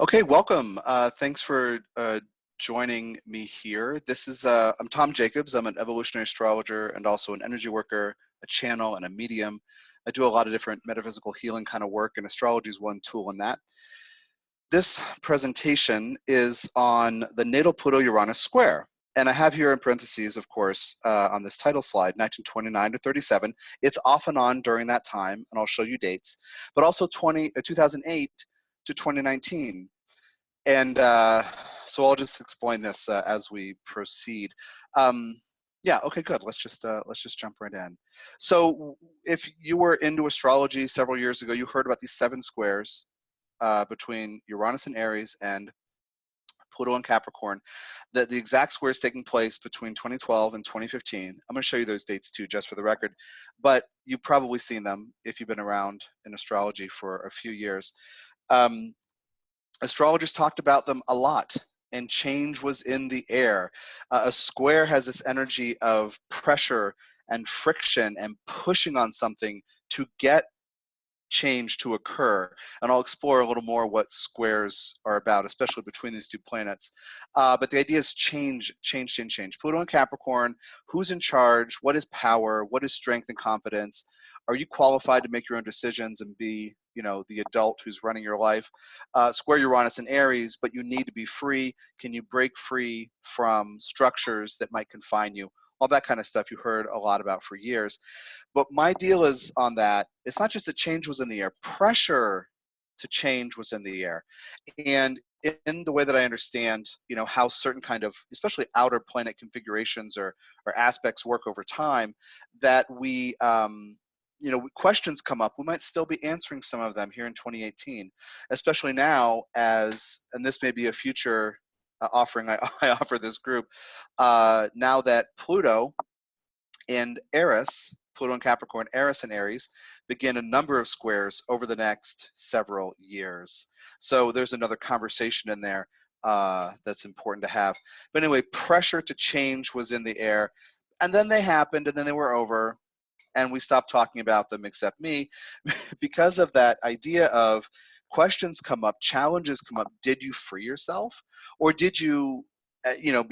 Okay, welcome. Thanks for joining me here. I'm Tom Jacobs. I'm an evolutionary astrologer and also an energy worker, a channel, and a medium. I do a lot of different metaphysical healing kind of work, and astrology is one tool in that. This presentation is on the natal Pluto-Uranus square. And I have here in parentheses, of course, on this title slide, 1929 to 37. It's off and on during that time, and I'll show you dates, but also 2008 to 2019. And so I'll just explain this as we proceed. Yeah, okay, good. Let's just jump right in. So if you were into astrology several years ago, you heard about these 7 squares between Uranus and Aries and Pluto and Capricorn. The exact squares taking place between 2012 and 2015. I'm going to show you those dates too, just for the record. But you've probably seen them if you've been around in astrology for a few years. Astrologers talked about them a lot, and change was in the air. A square has this energy of pressure and friction and pushing on something to get change to occur. And I'll explore a little more what squares are about, especially between these 2 planets. But the idea is change. Pluto and Capricorn, who's in charge? What is power? What is strength and confidence? Are you qualified to make your own decisions and be, the adult who's running your life? Square Uranus and Aries, but you need to be free. Can you break free from structures that might confine you? All that kind of stuff you heard a lot about for years. But my deal is on that, it's not just that change was in the air, pressure to change was in the air. And in the way that I understand, how certain kind of, especially outer planet configurations or aspects work over time, that we, questions come up. We might still be answering some of them here in 2018, especially now as, and this may be a future offering I offer this group, now that Pluto and Eris, Pluto and Capricorn, Eris and Aries, begin a number of squares over the next several years. So there's another conversation in there that's important to have. But anyway, pressure to change was in the air, and then they happened, and then they were over, and we stopped talking about them, except me, because of that idea of questions come up, challenges come up. Did you free yourself? Or did you,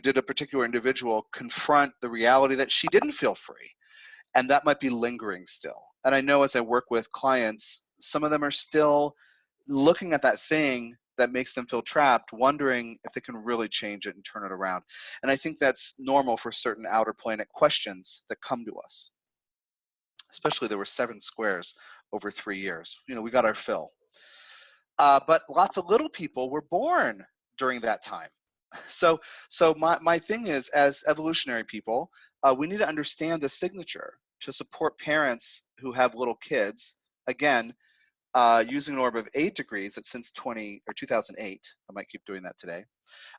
did a particular individual confront the reality that she didn't feel free? And that might be lingering still. And I know as I work with clients, some of them are still looking at that thing that makes them feel trapped, wondering if they can really change it and turn it around. And I think that's normal for certain outer planet questions that come to us. Especially there were 7 squares over 3 years. We got our fill. But lots of little people were born during that time. So my thing is, as evolutionary people, we need to understand the signature to support parents who have little kids. Again, using an orb of 8 degrees, it's since 2008. I might keep doing that today.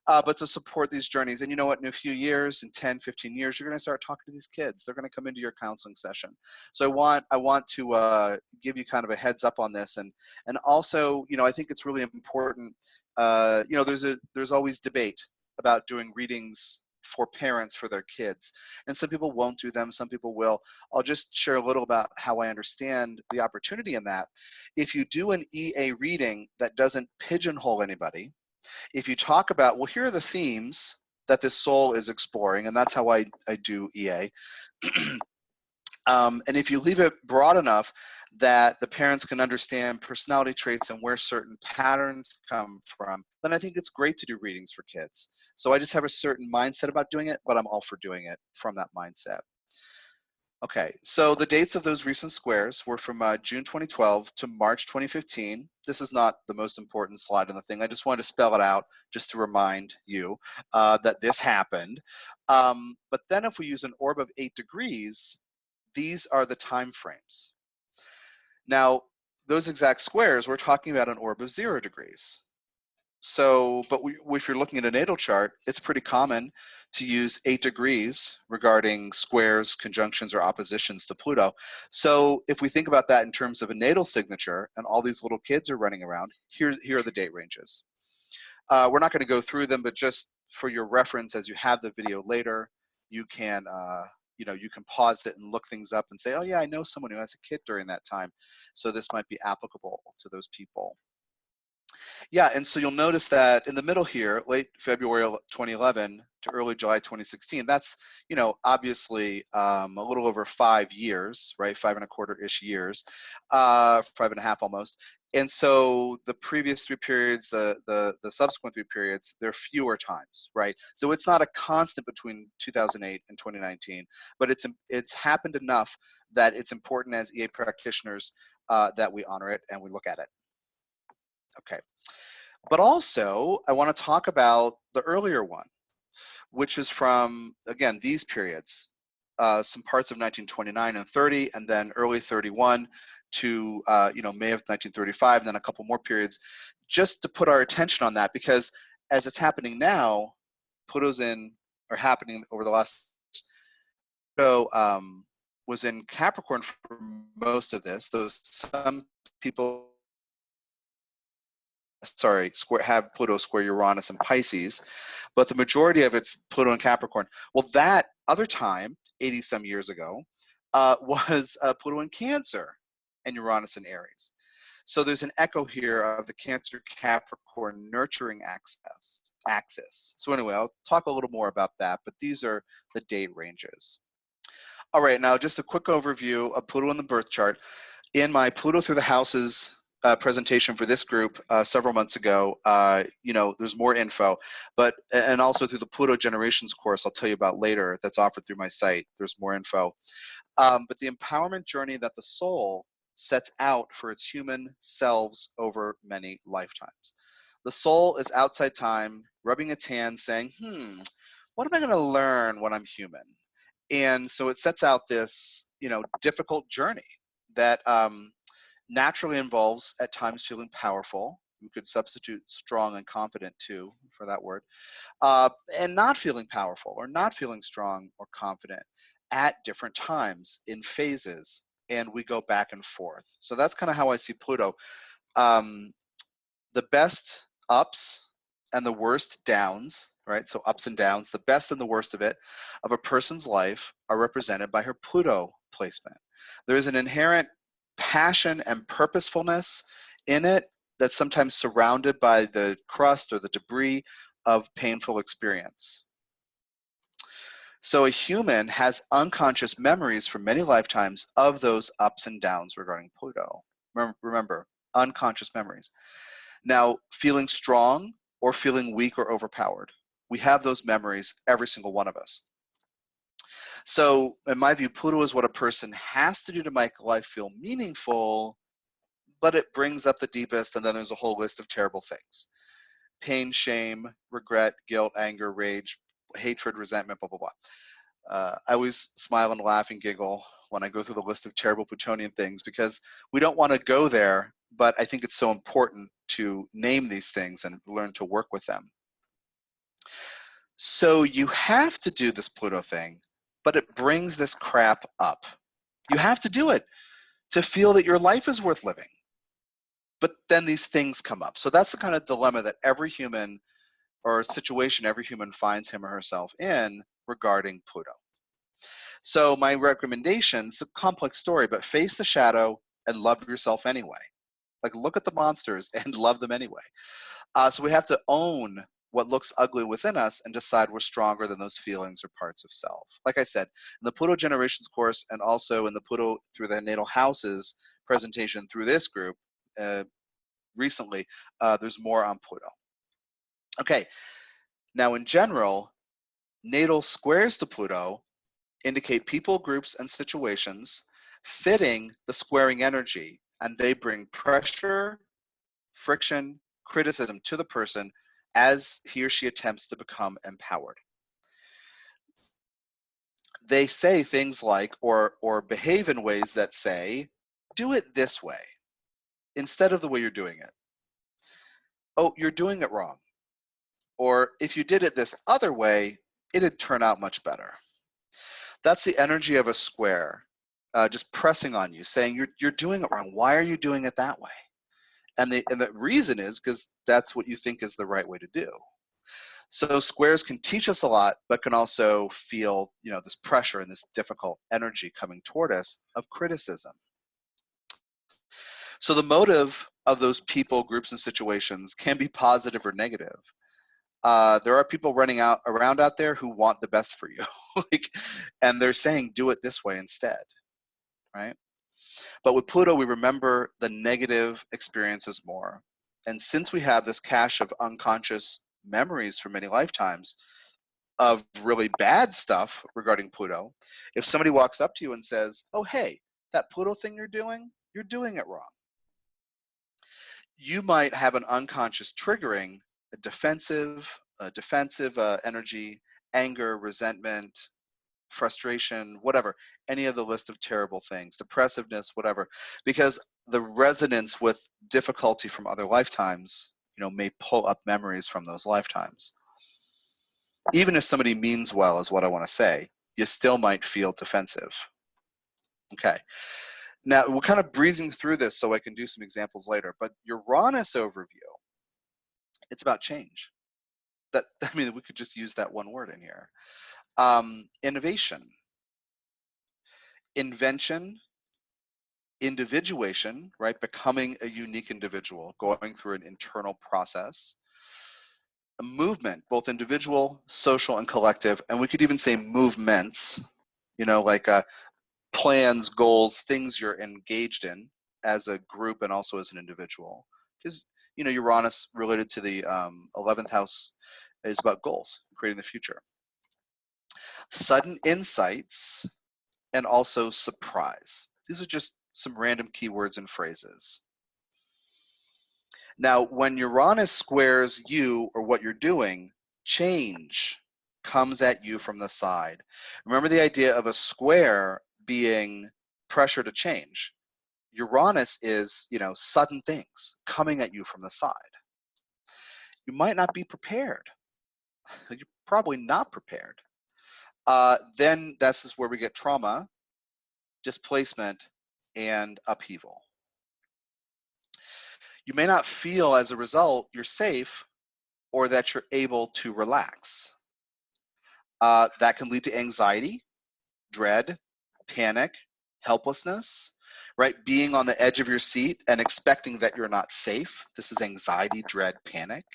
But to support these journeys. And you know what, in a few years, in 10, 15 years, you're going to start talking to these kids. They're going to come into your counseling session. So I want to give you kind of a heads up on this. And also, I think it's really important. There's always debate about doing readings for parents for their kids. And some people won't do them, some people will. I'll just share a little about how I understand the opportunity in that. If you do an EA reading that doesn't pigeonhole anybody, if you talk about, well, here are the themes that this soul is exploring, and that's how I do EA. And if you leave it broad enough that the parents can understand personality traits and where certain patterns come from, then I think it's great to do readings for kids. So I just have a certain mindset about doing it, but I'm all for doing it from that mindset. Okay, so the dates of those recent squares were from June 2012 to March 2015. This is not the most important slide in the thing. I just wanted to spell it out just to remind you that this happened. But then if we use an orb of 8 degrees, these are the time frames. Now, those exact squares, we're talking about an orb of 0 degrees. So, but if you're looking at a natal chart, it's pretty common to use 8 degrees regarding squares, conjunctions, or oppositions to Pluto. So if we think about that in terms of a natal signature and all these little kids are running around, here are the date ranges. We're not going to go through them, but just for your reference, as you have the video later, you can you can pause it and look things up and say, oh yeah, I know someone who has a kid during that time. So this might be applicable to those people. Yeah, and so you'll notice that in the middle here, late February 2011 to early July 2016, that's, you know, obviously a little over 5 years, right? 5.25-ish years, 5.5 almost. And so the previous 3 periods, the subsequent 3 periods, there are fewer times, right? So it's not a constant between 2008 and 2019, but it's happened enough that it's important as EA practitioners that we honor it and we look at it. Okay. But also, I want to talk about the earlier one, which is from, again, these periods, some parts of 1929 and 30, and then early 31 to, you know, May of 1935, and then a couple more periods, just to put our attention on that, because as it's happening now, Pluto's in, or happening over the last, Pluto was in Capricorn for most of this, though some people have Pluto square Uranus and Pisces, but the majority of it's Pluto and Capricorn. Well, that other time, 80 some years ago, was Pluto in Cancer and Uranus in Aries. So there's an echo here of the Cancer Capricorn nurturing axis. So anyway, I'll talk a little more about that, but these are the date ranges. All right, now just a quick overview of Pluto in the birth chart. In my Pluto through the houses presentation for this group several months ago, you know, there's more info, but, and also through the Pluto Generations course I'll tell you about later that's offered through my site, there's more info. But the empowerment journey that the soul sets out for its human selves over many lifetimes. The soul is outside time, rubbing its hands saying, what am I gonna learn when I'm human? And so it sets out this, you know, difficult journey that naturally involves at times feeling powerful. You could substitute strong and confident too for that word, and not feeling powerful or not feeling strong or confident at different times in phases, and we go back and forth. So that's kind of how I see Pluto. The best ups and the worst downs, right? So ups and downs, the best and the worst of it, of a person's life are represented by her Pluto placement. There is an inherent passion and purposefulness in it that's sometimes surrounded by the crust or the debris of painful experience. So a human has unconscious memories from many lifetimes of those ups and downs regarding Pluto. Remember, unconscious memories. Now, feeling strong or feeling weak or overpowered, we have those memories, every single one of us. So in my view, Pluto is what a person has to do to make life feel meaningful, but it brings up the deepest, and then there's a whole list of terrible things. Pain, shame, regret, guilt, anger, rage, hatred, resentment, blah, blah, blah. I always smile and laugh and giggle when I go through the list of terrible Plutonian things, because we don't want to go there, but I think it's so important to name these things and learn to work with them. So you have to do this Pluto thing, but it brings this crap up. You have to do it to feel that your life is worth living. But then these things come up. So that's the kind of dilemma that every human, or situation every human finds him or herself in regarding Pluto. So my recommendation, it's a complex story, but face the shadow and love yourself anyway. Like, look at the monsters and love them anyway. So we have to own what looks ugly within us and decide we're stronger than those feelings or parts of self. Like I said, in the Pluto Generations course, and also in the Pluto through the natal houses presentation through this group recently, there's more on Pluto. Okay, now in general, natal squares to Pluto indicate people, groups, and situations fitting the squaring energy, and they bring pressure, friction, criticism to the person as he or she attempts to become empowered. They say things like, or behave in ways that say, do it this way instead of the way you're doing it. Oh, you're doing it wrong. Or if you did it this other way, it'd turn out much better. That's the energy of a square, just pressing on you, saying you're doing it wrong. Why are you doing it that way? And the reason is because that's what you think is the right way to do. So squares can teach us a lot, but can also feel, you know, this pressure and this difficult energy coming toward us of criticism. So the motive of those people, groups, and situations can be positive or negative. There are people running around out there who want the best for you, like, and they're saying, do it this way instead, right? But with Pluto, we remember the negative experiences more. And since we have this cache of unconscious memories from many lifetimes of really bad stuff regarding Pluto, if somebody walks up to you and says, oh, hey, that Pluto thing you're doing it wrong. You might have an unconscious triggering, a defensive energy, anger, resentment, frustration, whatever, any of the list of terrible things, depressiveness, whatever, because the resonance with difficulty from other lifetimes, may pull up memories from those lifetimes. Even if somebody means well, is what I want to say, you still might feel defensive. Okay. Now, we're kind of breezing through this so I can do some examples later, but Uranus overview, it's about change. I mean, we could just use that one word in here. Innovation, invention, individuation, right? Becoming a unique individual, going through an internal process. A movement, both individual, social, and collective. And we could even say movements, like plans, goals, things you're engaged in as a group and also as an individual. Because, Uranus related to the 11th house is about goals, creating the future. Sudden insights and also surprise. These are just some random keywords and phrases. Now, when Uranus squares you or what you're doing, change comes at you from the side. Remember the idea of a square being pressure to change. Uranus is, sudden things coming at you from the side. You might not be prepared. You're probably not prepared. Then this is where we get trauma, displacement, and upheaval. You may not feel as a result you're safe or that you're able to relax. That can lead to anxiety, dread, panic, helplessness, right? Being on the edge of your seat and expecting that you're not safe. This is anxiety, dread, panic.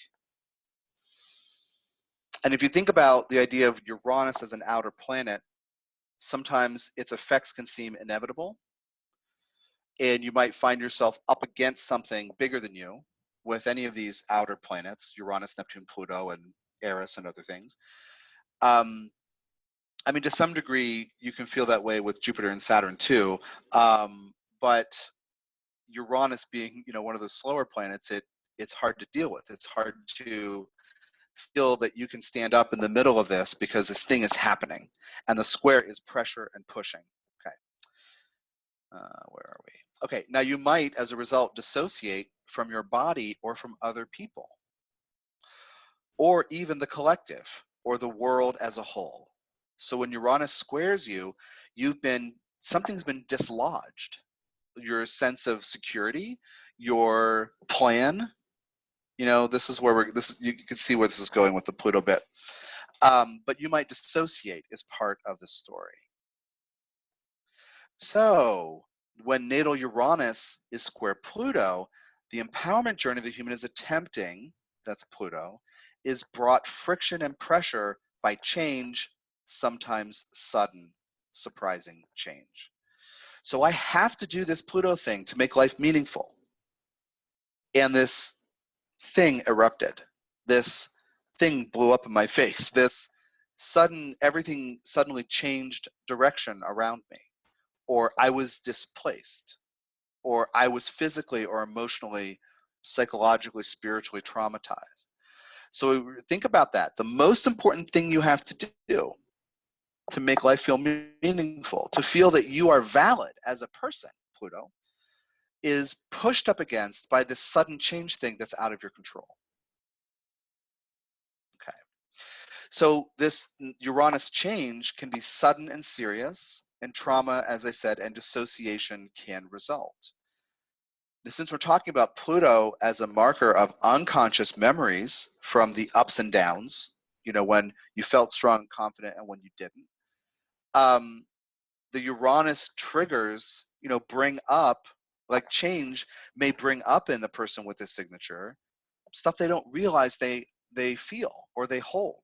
And if you think about the idea of Uranus as an outer planet, sometimes its effects can seem inevitable. And you might find yourself up against something bigger than you with any of these outer planets, Uranus, Neptune, Pluto, and Eris and other things. I mean, to some degree, you can feel that way with Jupiter and Saturn too. But Uranus being, one of those slower planets, it's hard to deal with. It's hard to feel that you can stand up in the middle of this because this thing is happening. And the square is pressure and pushing. Okay. Where are we? Okay, now you might, as a result, dissociate from your body or from other people, or even the collective, or the world as a whole. So when Uranus squares you, something's been dislodged. Your sense of security, your plan. This is where you can see where this is going with the Pluto bit. But you might dissociate as part of the story. So when natal Uranus is square Pluto, the empowerment journey the human is attempting, that's Pluto, is brought friction and pressure by change, sometimes sudden, surprising change. So I have to do this Pluto thing to make life meaningful. And this thing erupted. This thing blew up in my face. Everything suddenly changed direction around me. Or I was displaced, or I was physically or emotionally, psychologically, spiritually traumatized. So think about that. The most important thing you have to do to make life feel meaningful, to feel that you are valid as a person, Pluto, is pushed up against by this sudden change thing that's out of your control. Okay. So this Uranus change can be sudden and serious, and trauma, as I said, and dissociation can result. Now, since we're talking about Pluto as a marker of unconscious memories from the ups and downs, when you felt strong and confident and when you didn't, the Uranus triggers, bring up Like change may bring up in the person with this signature stuff they don't realize they feel or they hold.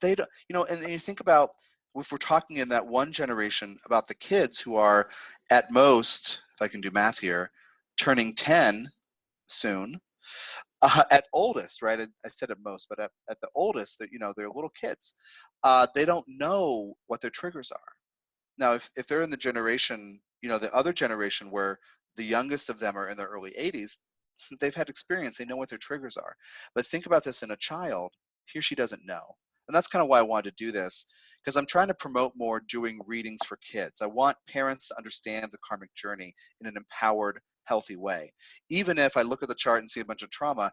They don't, you know, and you think about, if we're talking in that one generation about the kids who are at most, if I can do math here, turning 10 soon, at oldest, right? I said at most, but at the oldest, that, you know, they're little kids. They don't know what their triggers are. Now, if they're in the generation, you know, the other generation where the youngest of them are in their early 80s, they've had experience, they know what their triggers are. But think about this in a child, he or she doesn't know. And that's kind of why I wanted to do this, because I'm trying to promote more doing readings for kids. I want parents to understand the karmic journey in an empowered, healthy way. Even if I look at the chart and see a bunch of trauma,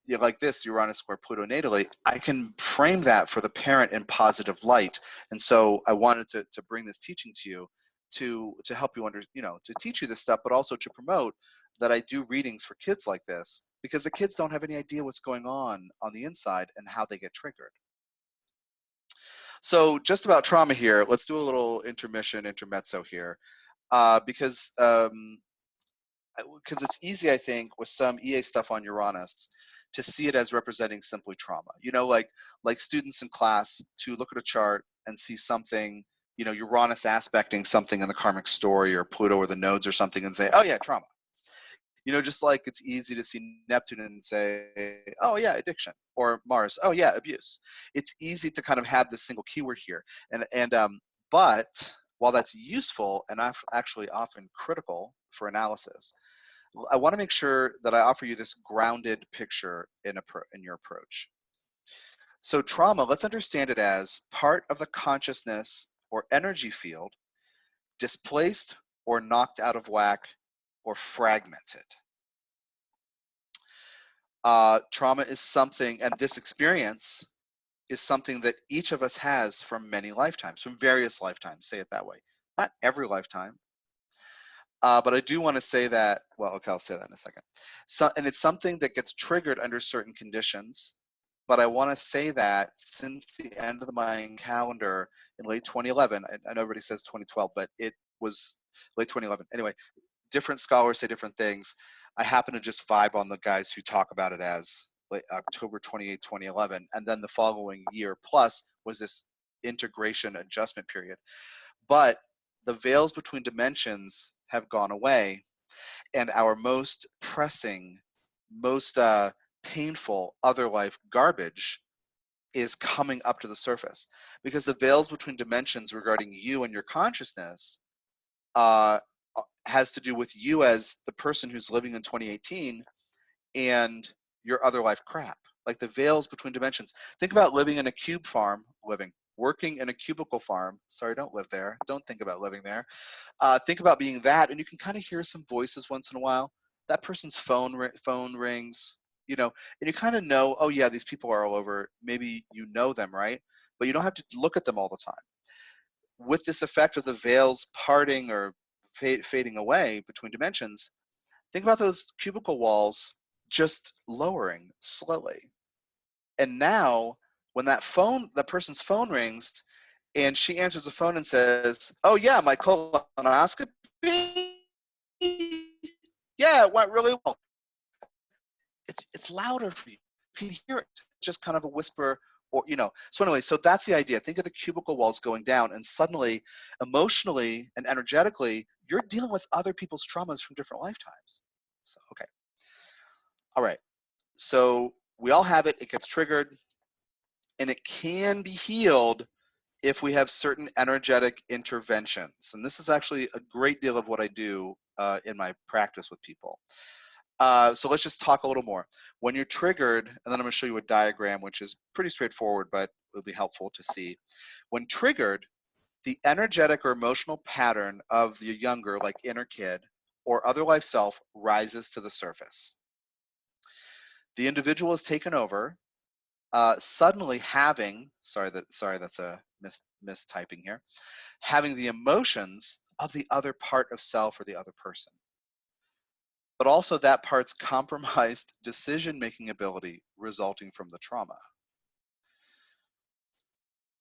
you know, like this, Uranus square Pluto natally, I can frame that for the parent in positive light. And so I wanted to bring this teaching to you to help you you know, to teach you this stuff, but also to promote that I do readings for kids like this, because the kids don't have any idea what's going on the inside and how they get triggered. So just about trauma here, let's do a little intermezzo here, because it's easy, I think, with some EA stuff on Uranus to see it as representing simply trauma. You know, like students in class to look at a chart and see something, you know, Uranus aspecting something in the karmic story or Pluto or the nodes or something and say, oh yeah, trauma. You know, just like it's easy to see Neptune and say, oh yeah, addiction, or Mars, oh yeah, abuse. It's easy to kind of have this single keyword here. But while that's useful and actually often critical for analysis, I want to make sure that I offer you this grounded picture in your approach. So trauma, let's understand it as part of the consciousness or energy field displaced or knocked out of whack or fragmented. Trauma is something, and this experience is something that each of us has from many lifetimes, from various lifetimes, say it that way. Not every lifetime, but I do want to say that, well, okay, I'll say that in a second. So, and it's something that gets triggered under certain conditions, but I want to say that since the end of the Mayan calendar in late 2011, I know everybody says 2012, but it was late 2011. Anyway, different scholars say different things. I happen to just vibe on the guys who talk about it as late October 28, 2011, and then the following year plus was this integration adjustment period. But the veils between dimensions have gone away, and our most pressing, most painful other life garbage is coming up to the surface, because the veils between dimensions regarding you and your consciousness has to do with you as the person who's living in 2018 and your other life crap, like the veils between dimensions. Think about living in a cube farm, working in a cubicle farm. Sorry, don't live there. Don't think about living there. Think about being that, and you can kind of hear some voices once in a while. That person's phone rings, you know, and you kind of know, oh yeah, these people are all over. Maybe you know them, right? But you don't have to look at them all the time. With this effect of the veils parting or fading away between dimensions, think about those cubicle walls just lowering slowly. And now, when that person's phone rings, and she answers the phone and says, "Oh yeah, my colonoscopy. Yeah, it went really well." It's louder for you. You can hear it. It's just kind of a whisper, or you know. So anyway, so that's the idea. Think of the cubicle walls going down, and suddenly, emotionally and energetically, you're dealing with other people's traumas from different lifetimes. So okay, all right. So we all have it. It gets triggered, and it can be healed if we have certain energetic interventions. And this is actually a great deal of what I do in my practice with people. So let's just talk a little more. When you're triggered, and then I'm going to show you a diagram, which is pretty straightforward, but it'll be helpful to see. When triggered, the energetic or emotional pattern of the younger, like inner kid, or other life self rises to the surface. The individual is taken over, suddenly having, sorry, that's a mistyping here, having the emotions of the other part of self or the other person, but also that part's compromised decision-making ability resulting from the trauma.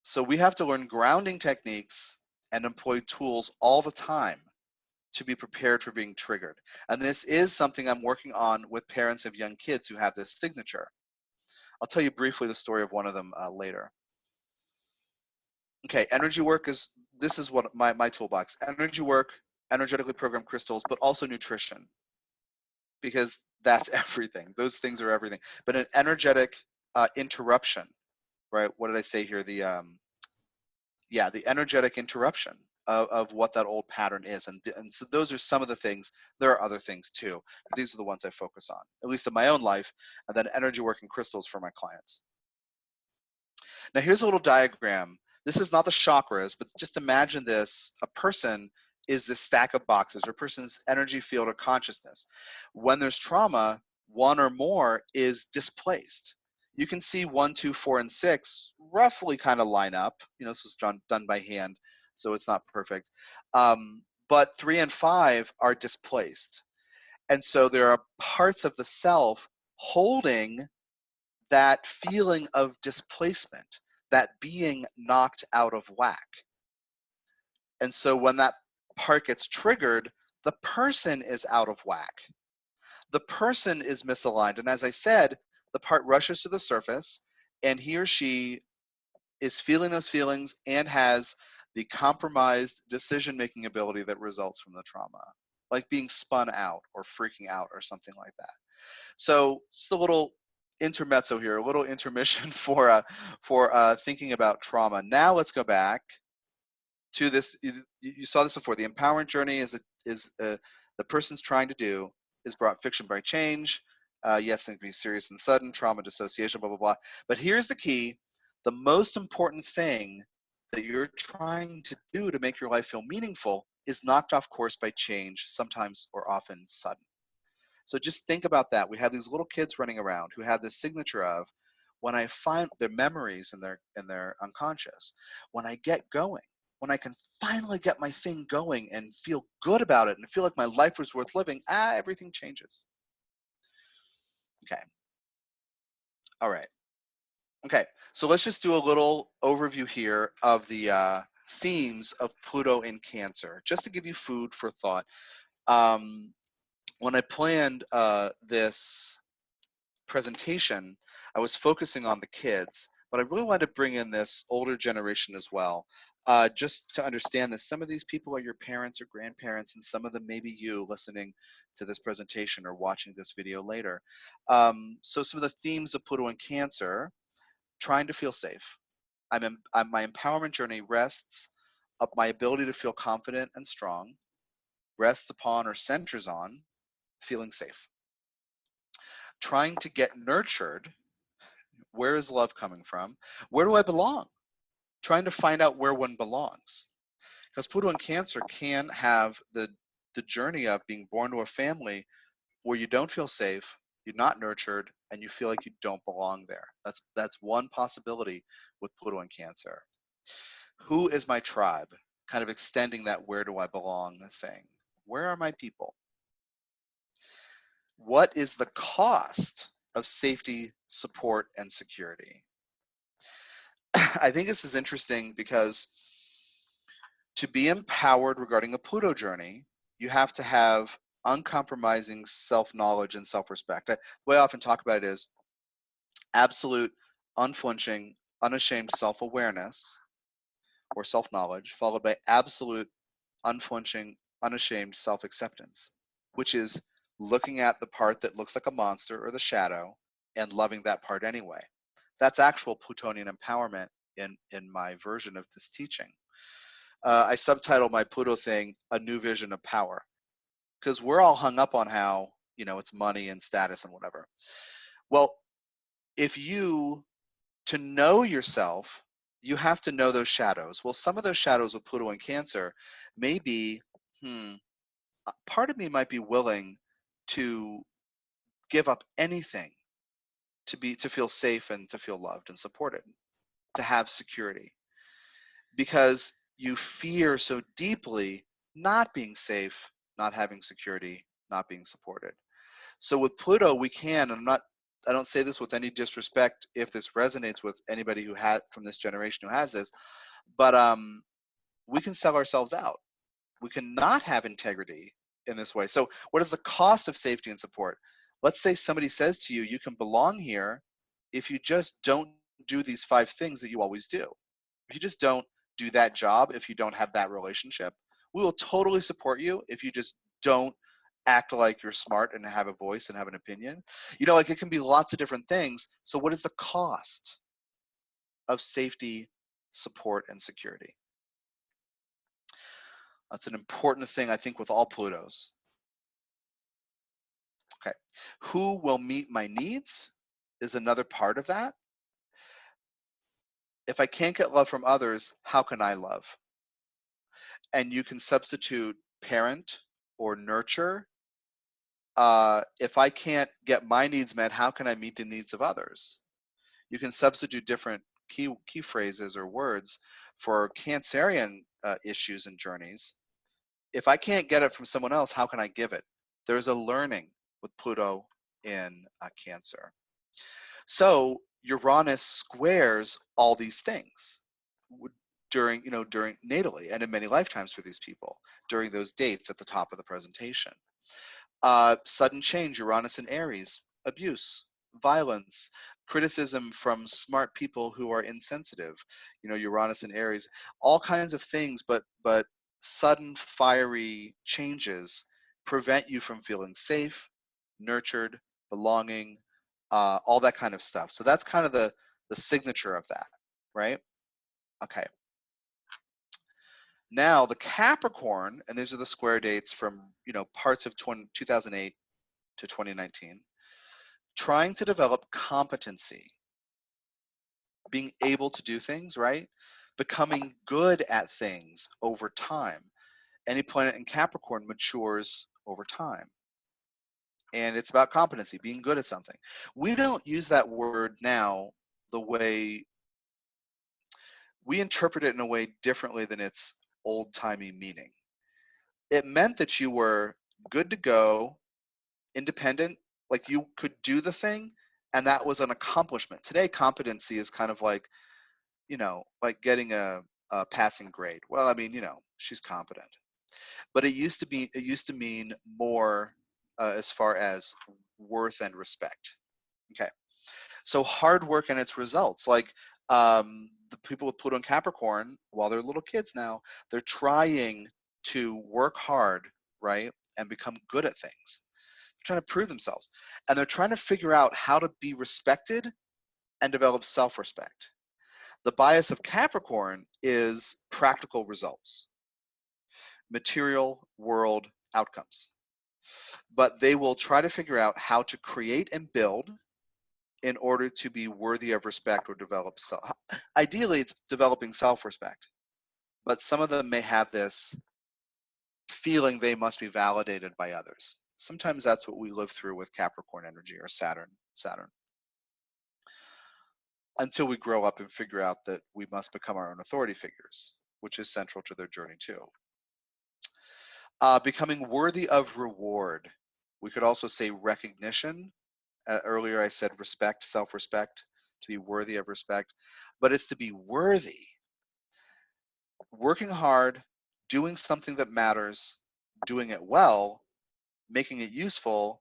So we have to learn grounding techniques and employ tools all the time to be prepared for being triggered. And this is something I'm working on with parents of young kids who have this signature. I'll tell you briefly the story of one of them later. Okay, energy work this is what my toolbox. Energy work, energetically programmed crystals, but also nutrition, because that's everything. Those things are everything. But an energetic interruption, right? What did I say here? The energetic interruption of what that old pattern is. And so those are some of the things. There are other things too, but these are the ones I focus on, at least in my own life, and then energy working crystals for my clients. Now here's a little diagram. This is not the chakras, but just imagine this. A person is this stack of boxes, or a person's energy field or consciousness. When there's trauma, one or more is displaced. You can see 1, 2, 4, and 6 roughly kind of line up. This is done by hand, so it's not perfect. But 3 and 5 are displaced. And so there are parts of the self holding that feeling of displacement, that being knocked out of whack. And so when that part gets triggered, the person is out of whack. The person is misaligned. And as I said, the part rushes to the surface, and he or she is feeling those feelings and has the compromised decision-making ability that results from the trauma, like being spun out or freaking out or something like that. So just a little intermezzo here, a little intermission for thinking about trauma. Now let's go back to this. You saw this before. The empowerment journey is the person's trying to do is brought fiction by change. Yes, it can be serious and sudden, trauma, dissociation, blah, blah, blah. But here's the key. The most important thing that you're trying to do to make your life feel meaningful is knocked off course by change, sometimes or often sudden. So just think about that. We have these little kids running around who have this signature of, when I find their memories in their unconscious, when I get going, when I can finally get my thing going and feel good about it and feel like my life was worth living, everything changes. Okay. All right. Okay. So let's just do a little overview here of the themes of Pluto in Cancer, just to give you food for thought. When I planned this presentation, I was focusing on the kids, but I really wanted to bring in this older generation as well, just to understand that some of these people are your parents or grandparents, and some of them may be you listening to this presentation or watching this video later. So some of the themes of Pluto in Cancer: trying to feel safe. My empowerment journey rests up my ability to feel confident and strong, rests upon or centers on feeling safe. Trying to get nurtured. Where is love coming from? Where do I belong? Trying to find out where one belongs. Because Pluto in Cancer can have the journey of being born to a family where you don't feel safe, you're not nurtured, and you feel like you don't belong there. That's one possibility with Pluto in Cancer. Who is my tribe? Kind of extending that where do I belong thing. Where are my people? What is the cost of safety, support, and security? I think this is interesting because to be empowered regarding a Pluto journey, you have to have uncompromising self-knowledge and self-respect. The way I often talk about it is absolute, unflinching, unashamed self-awareness or self-knowledge, followed by absolute, unflinching, unashamed self-acceptance, which is looking at the part that looks like a monster or the shadow and loving that part anyway. That's actual Plutonian empowerment in my version of this teaching. I subtitle my Pluto thing A New Vision of Power, because we're all hung up on how, it's money and status and whatever. Well, to know yourself, you have to know those shadows. Well, some of those shadows with Pluto in Cancer may be, part of me might be willing to give up anything to feel safe and to feel loved and supported, to have security, because you fear so deeply not being safe, not having security, not being supported. So with Pluto, we can, and I don't say this with any disrespect if this resonates with anybody who had from this generation who has this, but we can sell ourselves out. We cannot have integrity in this way. So what is the cost of safety and support? Let's say somebody says to you, you can belong here if you just don't do these 5 things that you always do. If you just don't do that job, if you don't have that relationship, we will totally support you if you just don't act like you're smart and have a voice and have an opinion. You know, like it can be lots of different things. So what is the cost of safety, support, and security? That's an important thing, I think, with all Plutos. Okay. Who will meet my needs is another part of that. If I can't get love from others, how can I love? And you can substitute parent or nurture. If I can't get my needs met, how can I meet the needs of others? You can substitute different key phrases or words for Cancerian issues and journeys. If I can't get it from someone else, how can I give it? There's a learning with Pluto in Cancer. So Uranus squares all these things during natally and in many lifetimes for these people during those dates at the top of the presentation. Sudden change, Uranus in Aries, abuse, violence, criticism from smart people who are insensitive, Uranus in Aries, all kinds of things, but sudden fiery changes prevent you from feeling safe, nurtured, belonging, all that kind of stuff. So that's kind of the signature of that, right? Okay. Now the Capricorn, and these are the square dates from parts of 2008 to 2019, trying to develop competency, being able to do things, right? Becoming good at things over time. Any planet in Capricorn matures over time. And it's about competency, being good at something. We don't use that word now the way we interpret it in a way differently than its old-timey meaning. It meant that you were good to go, independent, like you could do the thing, and that was an accomplishment. Today, competency is kind of like, like getting a passing grade. Well, I mean, she's competent. But it used to mean more as far as worth and respect. Okay. So hard work and its results, like the people with Pluto and Capricorn, while they're little kids now, they're trying to work hard, right, and become good at things. They're trying to prove themselves, and they're trying to figure out how to be respected and develop self-respect. The bias of Capricorn is practical results, material world outcomes, but they will try to figure out how to create and build in order to be worthy of respect or develop self. Ideally, it's developing self-respect, but some of them may have this feeling they must be validated by others. Sometimes that's what we live through with Capricorn energy or Saturn, until we grow up and figure out that we must become our own authority figures, which is central to their journey too. Becoming worthy of reward. We could also say recognition. Earlier I said respect, self-respect, to be worthy of respect, but it's to be worthy. Working hard, doing something that matters, doing it well, making it useful,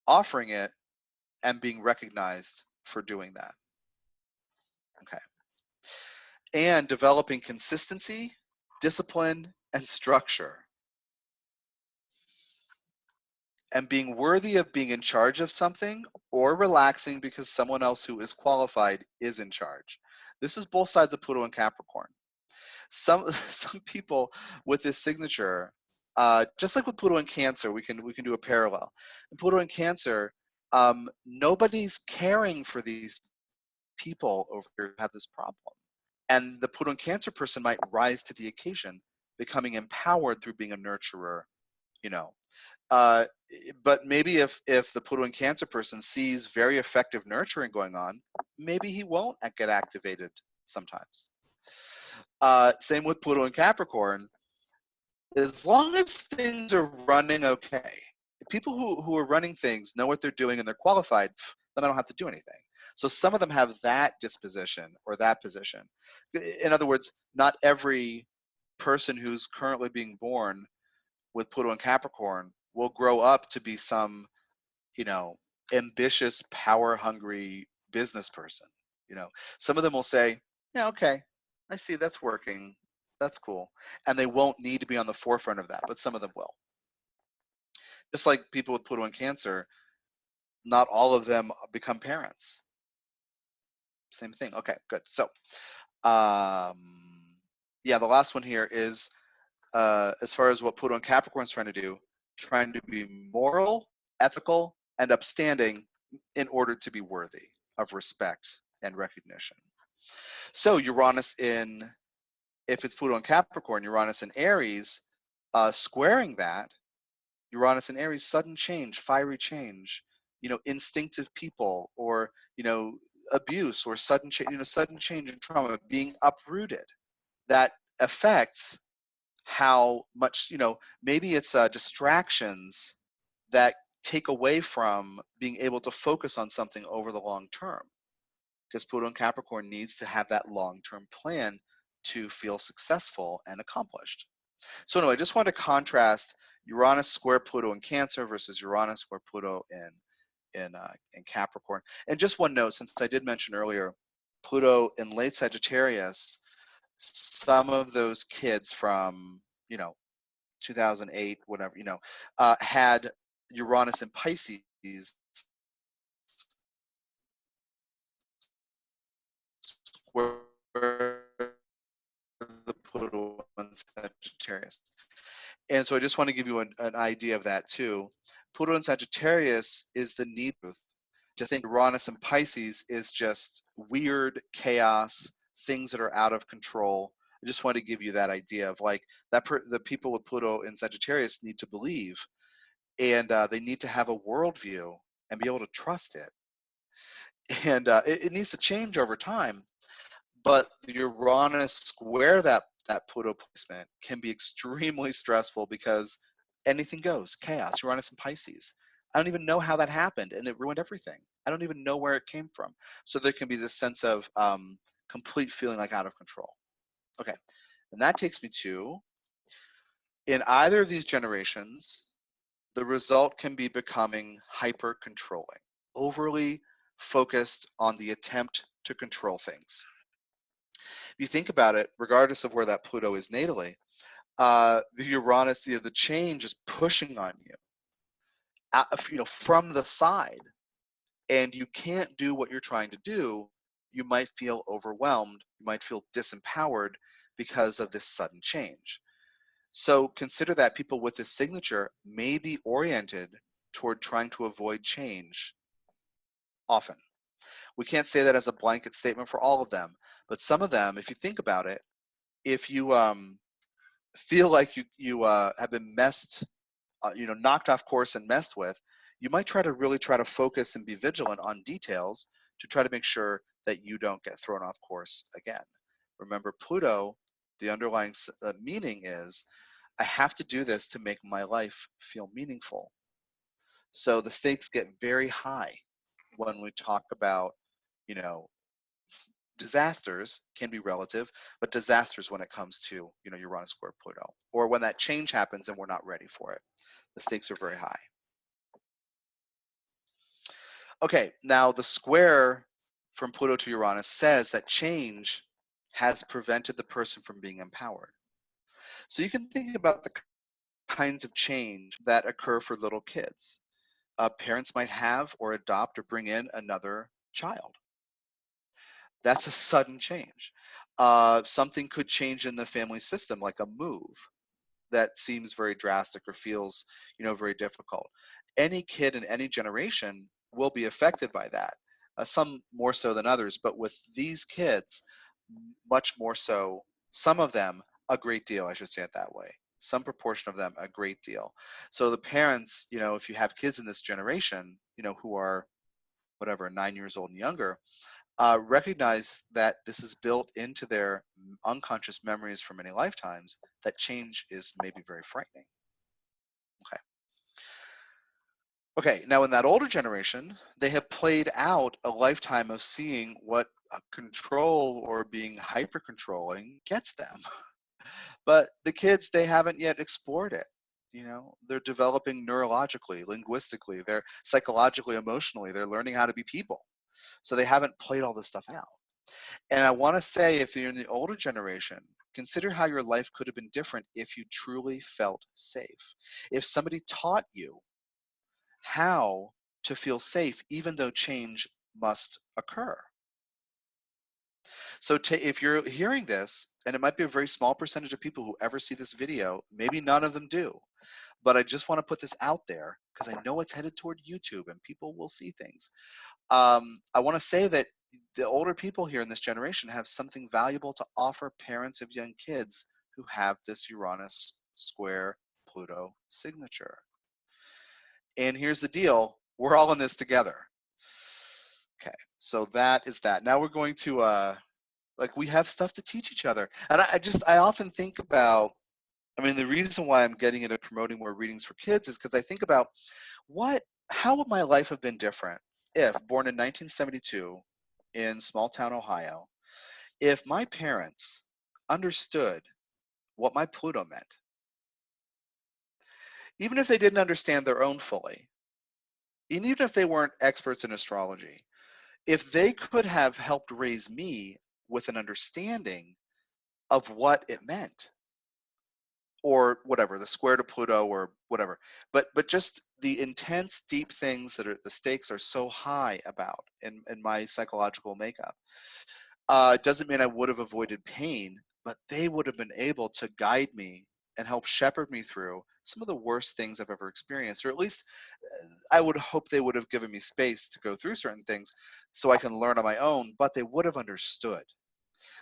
offering it, and being recognized for doing that. Okay. And developing consistency, discipline, and structure. And being worthy of being in charge of something or relaxing because someone else who is qualified is in charge. This is both sides of Pluto and Capricorn. Some people with this signature, just like with Pluto and Cancer, we can do a parallel. In Pluto and Cancer, nobody's caring for these people over here who have this problem. And the Pluto and Cancer person might rise to the occasion, becoming empowered through being a nurturer, but maybe if the Pluto and Cancer person sees very effective nurturing going on, maybe he won't get activated sometimes. Same with Pluto and Capricorn. As long as things are running okay, people who are running things know what they're doing and they're qualified, then I don't have to do anything. So some of them have that disposition or that position. In other words, not every person who's currently being born with Pluto and Capricorn will grow up to be some, ambitious, power-hungry business person. Some of them will say, yeah, okay, I see that's working. That's cool. And they won't need to be on the forefront of that, but some of them will. Just like people with Pluto and Cancer, not all of them become parents. Same thing. Okay, good. So, yeah, the last one here is as far as what Pluto and Capricorn is trying to do, trying to be moral, ethical, and upstanding in order to be worthy of respect and recognition. So Uranus if it's Pluto and Capricorn, Uranus in Aries, squaring that, Uranus in Aries, sudden change, fiery change, instinctive people, or, abuse, or sudden change and trauma, being uprooted. That affects how much, maybe it's distractions that take away from being able to focus on something over the long term, because Pluto and Capricorn needs to have that long-term plan to feel successful and accomplished. So anyway, I just want to contrast Uranus square Pluto in Cancer versus Uranus square Pluto in Capricorn. And just one note, since I did mention earlier, Pluto in late Sagittarius, some of those kids from 2008, whatever, had Uranus in Pisces square the Pluto in Sagittarius. And so I just want to give you an idea of that too. Pluto in Sagittarius is the need to think Uranus and Pisces is just weird chaos, things that are out of control. I just want to give you that idea of like that the people with Pluto in Sagittarius need to believe, and they need to have a worldview and be able to trust it. And it needs to change over time. But the Uranus square that Pluto placement can be extremely stressful because anything goes, chaos, Uranus and Pisces. I don't even know how that happened, and it ruined everything. I don't even know where it came from. So there can be this sense of complete feeling like out of control. Okay, and that takes me to, in either of these generations, the result can be becoming hyper controlling, overly focused on the attempt to control things. If you think about it, regardless of where that Pluto is natally, the Uranus, the change is pushing on you, from the side, and you can't do what you're trying to do. You might feel overwhelmed. You might feel disempowered because of this sudden change. So consider that people with this signature may be oriented toward trying to avoid change often. We can't say that as a blanket statement for all of them, but some of them, if you think about it, if you feel like you have been knocked off course and messed with, you might really try to focus and be vigilant on details to try to make sure that you don't get thrown off course again. Remember, Pluto, the underlying meaning is, I have to do this to make my life feel meaningful. So the stakes get very high when we talk about, disasters can be relative, but disasters when it comes to, Uranus square Pluto, or when that change happens and we're not ready for it. The stakes are very high. Okay, now the square from Pluto to Uranus says that change has prevented the person from being empowered. So you can think about the kinds of change that occur for little kids. Parents might have or adopt or bring in another child. That's a sudden change. Something could change in the family system, like a move that seems very drastic or feels, very difficult. Any kid in any generation will be affected by that. Some more so than others, but with these kids, much more so. Some of them, a great deal, I should say it that way. Some proportion of them, a great deal. So the parents, if you have kids in this generation, who are whatever, 9 years old and younger, recognize that this is built into their unconscious memories for many lifetimes, that change is maybe very frightening. Okay, now in that older generation, they have played out a lifetime of seeing what control or being hyper controlling gets them. But the kids, they haven't yet explored it. You know, they're developing neurologically, linguistically, they're psychologically, emotionally, they're learning how to be people. So they haven't played all this stuff out. And I want to say, if you're in the older generation, consider how your life could have been different if you truly felt safe. If somebody taught you how to feel safe, even though change must occur. So if you're hearing this, and it might be a very small percentage of people who ever see this video, maybe none of them do, but I just want to put this out there because I know it's headed toward YouTube and people will see things. I want to say that the older people here in this generation have something valuable to offer parents of young kids who have this Uranus square Pluto signature. And here's the deal, we're all in this together. Okay, so that is that. Now we're going to like, we have stuff to teach each other. And I often think about, I mean, the reason why I'm getting into promoting more readings for kids is because I think about how would my life have been different if, born in 1972 in small town Ohio, if my parents understood what my Pluto meant, even if they didn't understand their own fully, and even if they weren't experts in astrology, if they could have helped raise me with an understanding of what it meant, or whatever, the square to Pluto or whatever, but just the intense, deep things that are the stakes are so high about in my psychological makeup. It doesn't mean I would have avoided pain, but they would have been able to guide me and help shepherd me through some of the worst things I've ever experienced, or at least I would hope they would have given me space to go through certain things so I can learn on my own, but they would have understood.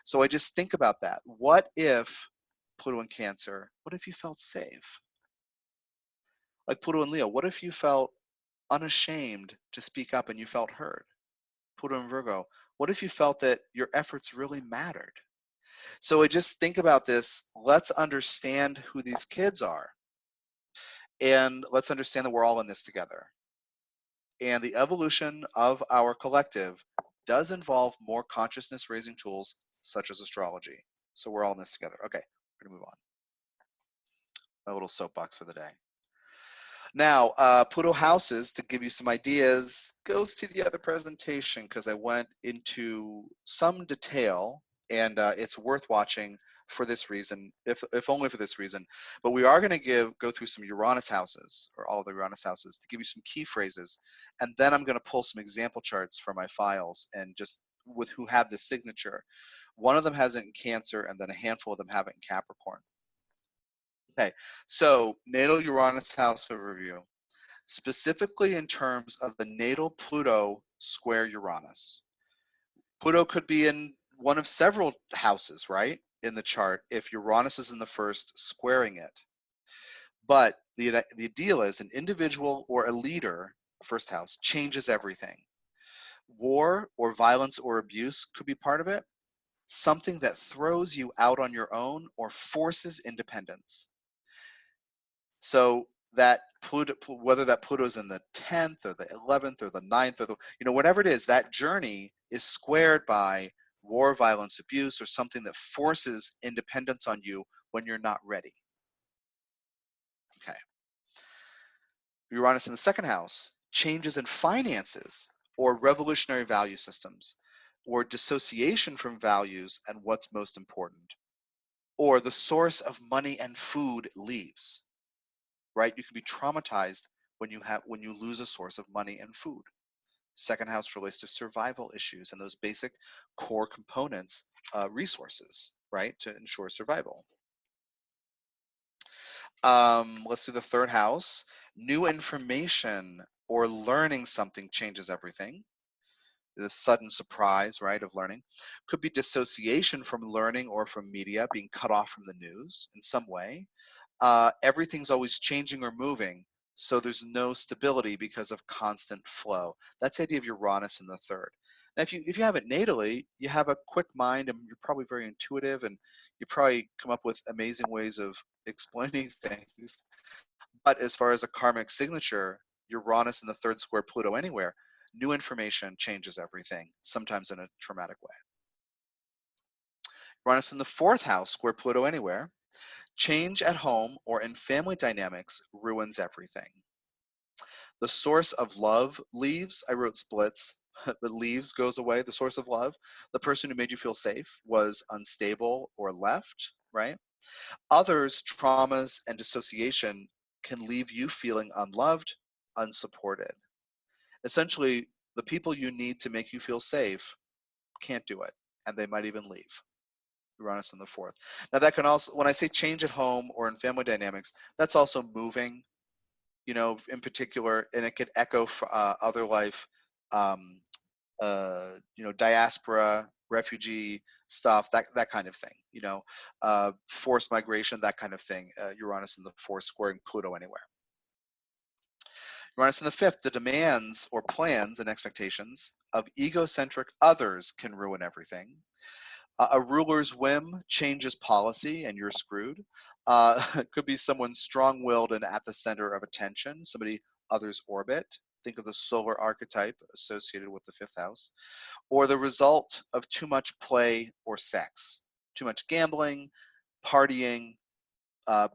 So I just think about that. What if Pluto in Cancer, what if you felt safe? Like Pluto in Leo, what if you felt unashamed to speak up and you felt heard? Pluto in Virgo, what if you felt that your efforts really mattered? So I just think about this. Let's understand who these kids are, and let's understand that we're all in this together. And the evolution of our collective does involve more consciousness raising tools such as astrology. So we're all in this together. Okay, we're gonna move on. My little soapbox for the day. Now, Pluto houses, to give you some ideas, go see the other presentation because I went into some detail, and it's worth watching for this reason, if only for this reason. But we are going to go through some Uranus houses, or all of the Uranus houses, to give you some key phrases, and then I'm going to pull some example charts from my files and just with who have the signature. One of them has it in Cancer, and then a handful of them have it in Capricorn. Okay, so natal Uranus house overview, specifically in terms of the natal Pluto square Uranus. Pluto could be in one of several houses, right, in the chart if Uranus is in the first squaring it. But the deal is an individual or a leader, first house, changes everything. War or violence or abuse could be part of it. Something that throws you out on your own or forces independence. So that Pluto, whether that Pluto's in the 10th or the 11th or the 9th or the, whatever it is, that journey is squared by war, violence, abuse, or something that forces independence on you when you're not ready. Okay. Uranus in the second house, changes in finances or revolutionary value systems, or dissociation from values and what's most important, or the source of money and food leaves. Right? You can be traumatized when you lose a source of money and food. Second house relates to survival issues and those basic core components, resources, right, to ensure survival. Let's do the third house. New information or learning something changes everything. The sudden surprise, right, of learning. Could be dissociation from learning or from media, being cut off from the news in some way. Everything's always changing or moving, so there's no stability because of constant flow. That's the idea of Uranus in the third. Now, if you have it natally, you have a quick mind and you're probably very intuitive, and you probably come up with amazing ways of explaining things. But as far as a karmic signature, Uranus in the third square Pluto anywhere, new information changes everything, sometimes in a traumatic way. Uranus in the fourth house, square Pluto anywhere, Change at home or in family dynamics ruins everything. The source of love leaves. I wrote splits, but leaves, goes away. The source of love, the person who made you feel safe, was unstable or left, right? Others, traumas and dissociation can leave you feeling unloved, unsupported. Essentially, the people you need to make you feel safe can't do it, and they might even leave. Uranus in the fourth. Now that can also, when I say change at home or in family dynamics, that's also moving, in particular, and it could echo for other life, um, diaspora, refugee stuff, that kind of thing, forced migration, that kind of thing. Uranus in the fourth squaring Pluto anywhere. Uranus in the fifth, the demands or plans and expectations of egocentric others can ruin everything. A ruler's whim changes policy and you're screwed. It could be someone strong-willed and at the center of attention, somebody others orbit. Think of the solar archetype associated with the fifth house. Or the result of too much play or sex. Too much gambling, partying,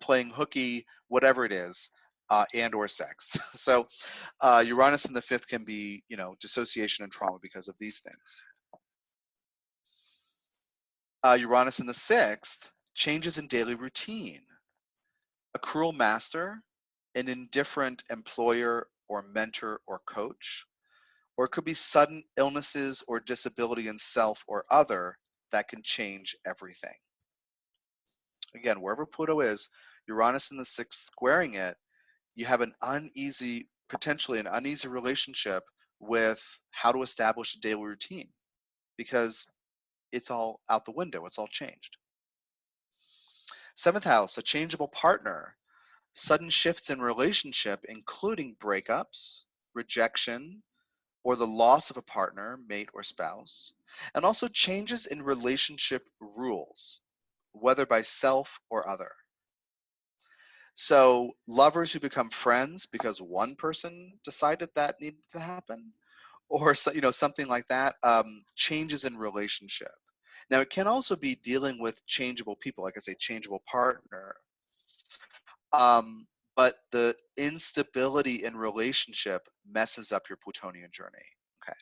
playing hooky, whatever it is, and or sex. So Uranus in the fifth can be, dissociation and trauma because of these things. Uranus in the sixth, changes in daily routine. A cruel master, an indifferent employer or mentor or coach, or it could be sudden illnesses or disability in self or other that can change everything. Again, wherever Pluto is, Uranus in the sixth squaring it, you have potentially an uneasy relationship with how to establish a daily routine because it's all out the window, it's all changed. Seventh house, a changeable partner, sudden shifts in relationship, including breakups, rejection, or the loss of a partner, mate, or spouse, and also changes in relationship rules, whether by self or other. So lovers who become friends because one person decided that needed to happen, or something like that, changes in relationship. Now it can also be dealing with changeable people, like I say, changeable partner. But the instability in relationship messes up your Plutonian journey. Okay.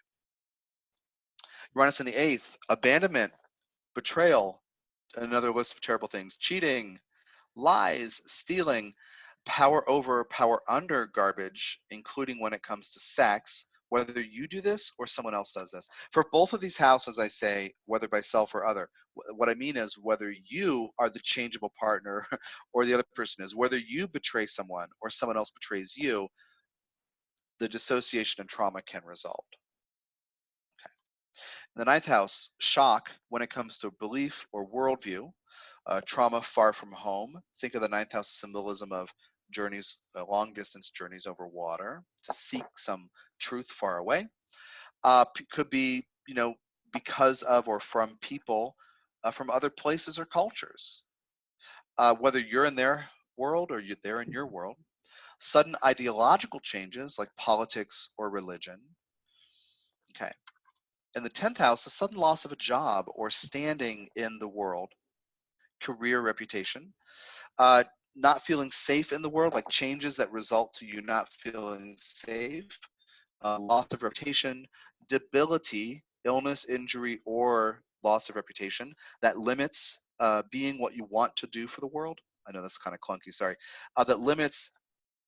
Uranus in the eighth, abandonment, betrayal, another list of terrible things, cheating, lies, stealing, power over, power under garbage, including when it comes to sex, whether you do this or someone else does this. For both of these houses, I say, whether by self or other, what I mean is whether you are the changeable partner or the other person is, whether you betray someone or someone else betrays you, the dissociation and trauma can result. Okay. The ninth house, shock when it comes to belief or worldview, trauma far from home. Think of the ninth house symbolism of journeys, long distance journeys over water to seek some truth far away. Could be, because of or from people from other places or cultures, whether you're in their world or they're in your world. Sudden ideological changes like politics or religion. Okay. In the 10th house, a sudden loss of a job or standing in the world, career, reputation, uh, not feeling safe in the world, like changes that result to you not feeling safe, loss of reputation, debility, illness, injury, or loss of reputation that limits being what you want to do for the world. I know that's kind of clunky, sorry. That limits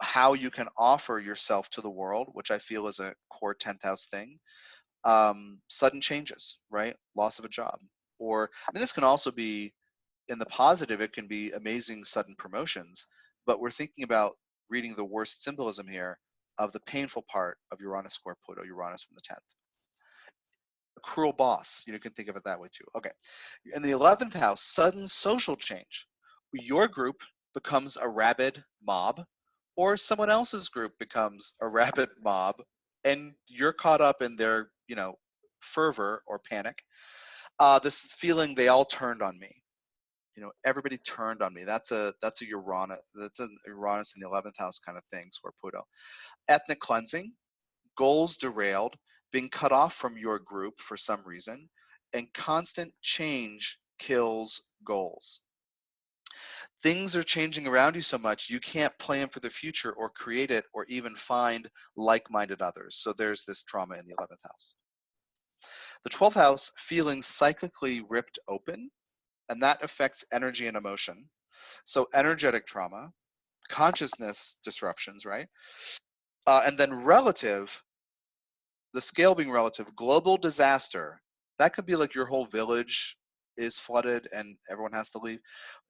how you can offer yourself to the world, which I feel is a core 10th house thing. Sudden changes, right? Loss of a job. Or, I mean, this can also be, in the positive, it can be amazing sudden promotions, but we're thinking about reading the worst symbolism here of the painful part of Uranus square Pluto, Uranus from the 10th. A cruel boss, you can think of it that way too. Okay. In the 11th house, sudden social change. Your group becomes a rabid mob, or someone else's group becomes a rabid mob, and you're caught up in their, fervor or panic. This feeling they all turned on me. Everybody turned on me. That's a Uranus. That's a Uranus in the 11th house kind of thing, square Pluto. Ethnic cleansing, goals derailed, being cut off from your group for some reason, and constant change kills goals. Things are changing around you so much, you can't plan for the future or create it or even find like-minded others. So there's this trauma in the 11th house. The 12th house, feeling cyclically ripped open, and that affects energy and emotion. So energetic trauma, consciousness disruptions, right? And then relative, the scale being relative, global disaster, that could be like your whole village is flooded and everyone has to leave,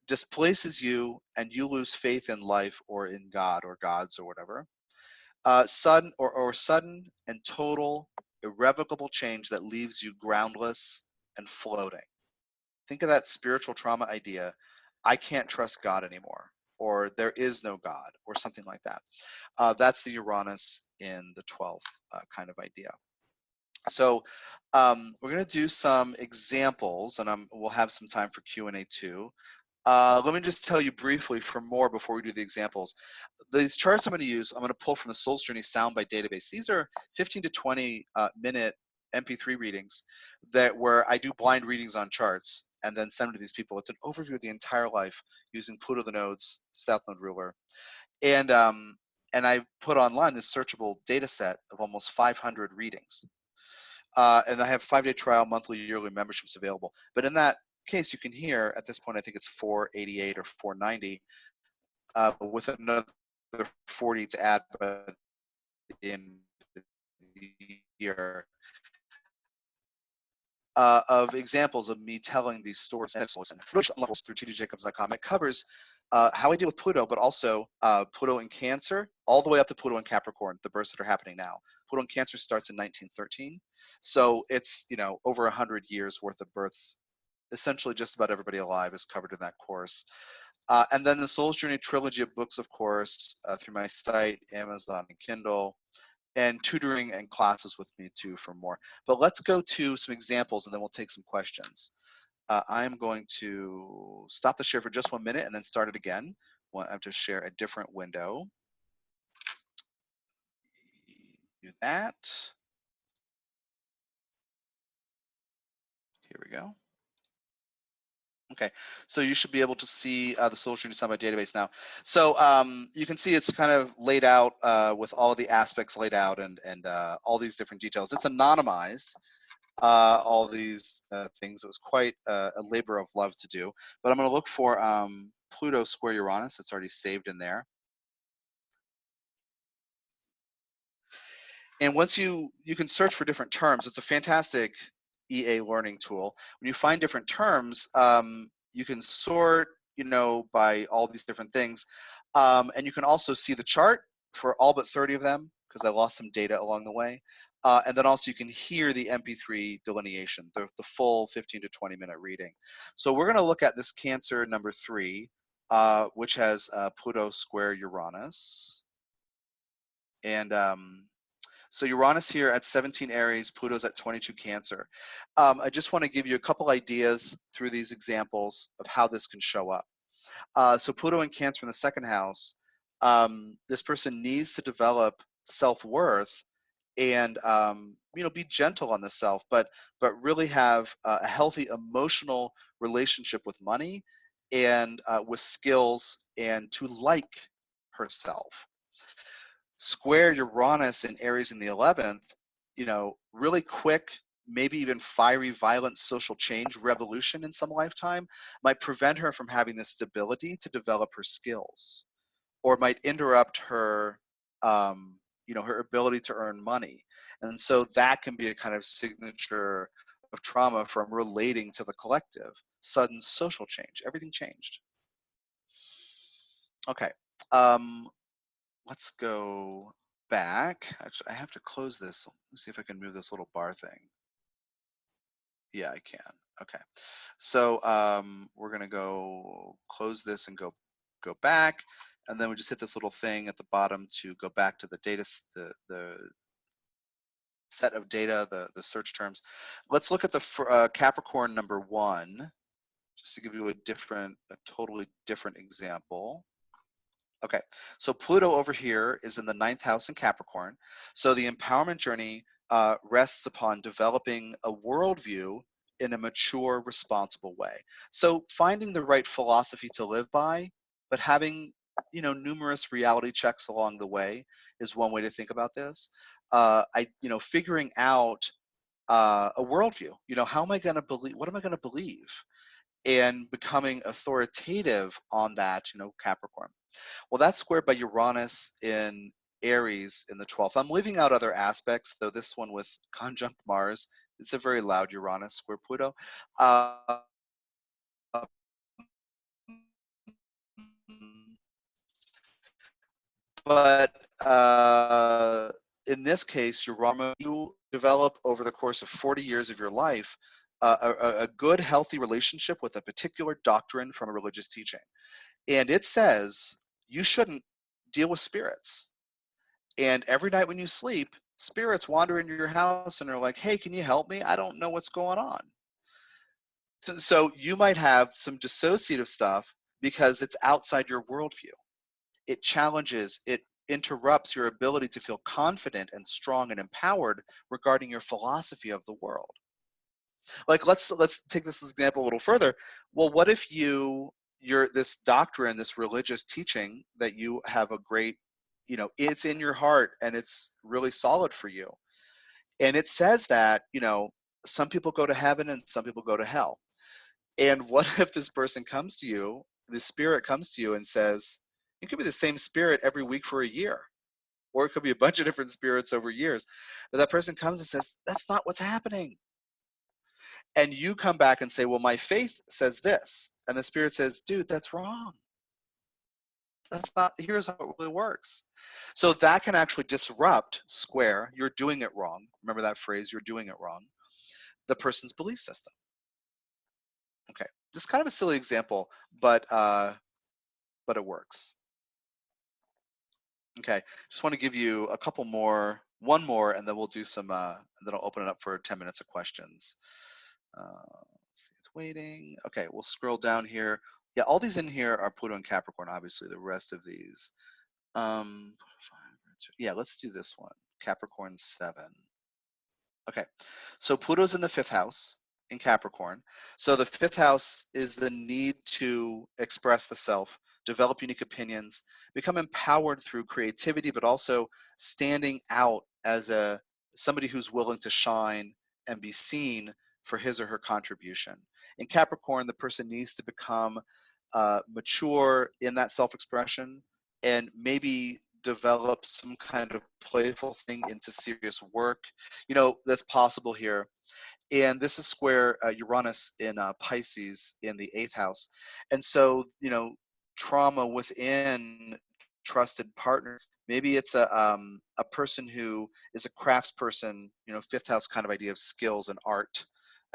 displaces you and you lose faith in life or in God or gods or whatever. Sudden and total irrevocable change that leaves you groundless and floating. Think of that spiritual trauma idea. I can't trust God anymore, or there is no God, or something like that. That's the Uranus in the 12th kind of idea. So we're going to do some examples, and we'll have some time for Q&A too. Let me just tell you briefly for more before we do the examples. These charts I'm going to use, I'm going to pull from the Soul's Journey Soundbite database. These are 15 to 20 minute MP3 readings where I do blind readings on charts and then send them to these people. It's an overview of the entire life using Pluto the nodes, South Node ruler. And I put online this searchable data set of almost 500 readings. And I have 5-day trial, monthly, yearly memberships available. But in that case, you can hear at this point, I think it's 488 or 490, with another 40 to add by the end of the year, of examples of me telling these stories through tdjacobs.com. It covers how I deal with Pluto, but also Pluto in Cancer, all the way up to Pluto in Capricorn, the births that are happening now. Pluto in Cancer starts in 1913. So it's, over 100 years worth of births. Essentially just about everybody alive is covered in that course. And then the Soul's Journey trilogy of books, of course, through my site, Amazon, and Kindle, and tutoring and classes with me too for more. But let's go to some examples and then we'll take some questions. I'm going to stop the share for just 1 minute and then start it again. I have to share a different window. Do that. Here we go. Okay, so you should be able to see the Soul Journey Soundbite database now. So you can see it's kind of laid out with all the aspects laid out and all these different details. It's anonymized, all these things. It was quite a labor of love to do. But I'm going to look for Pluto square Uranus. It's already saved in there. And once you can search for different terms, it's a fantastic EA learning tool. When you find different terms, you can sort, by all these different things. And you can also see the chart for all but 30 of them, because I lost some data along the way. And then also you can hear the MP3 delineation, the full 15 to 20 minute reading. So we're going to look at this Cancer number 3, which has Pluto square Uranus. And so Uranus here at 17 Aries, Pluto's at 22 Cancer. I just want to give you a couple ideas through these examples of how this can show up. So Pluto in Cancer in the second house, this person needs to develop self-worth and be gentle on the self, but really have a healthy emotional relationship with money and with skills, and to like herself. Square Uranus in Aries in the 11th, really quick, maybe even fiery, violent social change, revolution in some lifetime might prevent her from having the stability to develop her skills, or might interrupt her, her ability to earn money. And so that can be a kind of signature of trauma from relating to the collective. Sudden social change, everything changed. Okay. Let's go back. Actually, I have to close this. Let's see if I can move this little bar thing. Yeah, I can. Okay. So we're gonna go close this and go back, and then we just hit this little thing at the bottom to go back to the data, the set of data, the search terms. Let's look at the Capricorn number 1, just to give you a totally different example. Okay, so Pluto over here is in the 9th house in Capricorn. So the empowerment journey rests upon developing a worldview in a mature, responsible way. So finding the right philosophy to live by, but having, you know, numerous reality checks along the way is one way to think about this. Figuring out a worldview. You know, how am I going to believe? What am I going to believe? And becoming authoritative on that. You know, Capricorn. Well, that's squared by Uranus in Aries in the 12th. I'm leaving out other aspects, though this one with conjunct Mars, it's a very loud Uranus square Pluto. But in this case, you develop over the course of 40 years of your life a good, healthy relationship with a particular doctrine from a religious teaching. And it says you shouldn't deal with spirits. And every night when you sleep, spirits wander into your house and are like, hey, can you help me? I don't know what's going on. So you might have some dissociative stuff because it's outside your worldview. It challenges, it interrupts your ability to feel confident and strong and empowered regarding your philosophy of the world. Like let's take this example a little further. Well, what if you're this doctrine, this religious teaching that you have a great, you know, it's in your heart and it's really solid for you. And it says that, you know, some people go to heaven and some people go to hell. And what if this person comes to you, the spirit comes to you and says, it could be the same spirit every week for a year, or it could be a bunch of different spirits over years. But that person comes and says, that's not what's happening. And you come back and say, well, my faith says this. And the spirit says, dude, that's wrong. That's not, here's how it really works. So that can actually disrupt square, you're doing it wrong. Remember that phrase, you're doing it wrong, the person's belief system. Okay, this is kind of a silly example, but it works. Okay, just want to give you a couple more, one more, and then we'll do some, and then I'll open it up for 10 minutes of questions. Let's see, it's waiting. Okay, we'll scroll down here. Yeah, all these in here are Pluto and Capricorn, obviously, the rest of these. Yeah, let's do this one, Capricorn 7. Okay, so Pluto's in the 5th house in Capricorn. So the 5th house is the need to express the self, develop unique opinions, become empowered through creativity, but also standing out as somebody who's willing to shine and be seen for his or her contribution. In Capricorn, the person needs to become mature in that self-expression and maybe develop some kind of playful thing into serious work. You know, that's possible here. And this is square Uranus in Pisces in the 8th house. And so, you know, trauma within trusted partner. Maybe it's a person who is a craftsperson, you know, 5th house kind of idea of skills and art.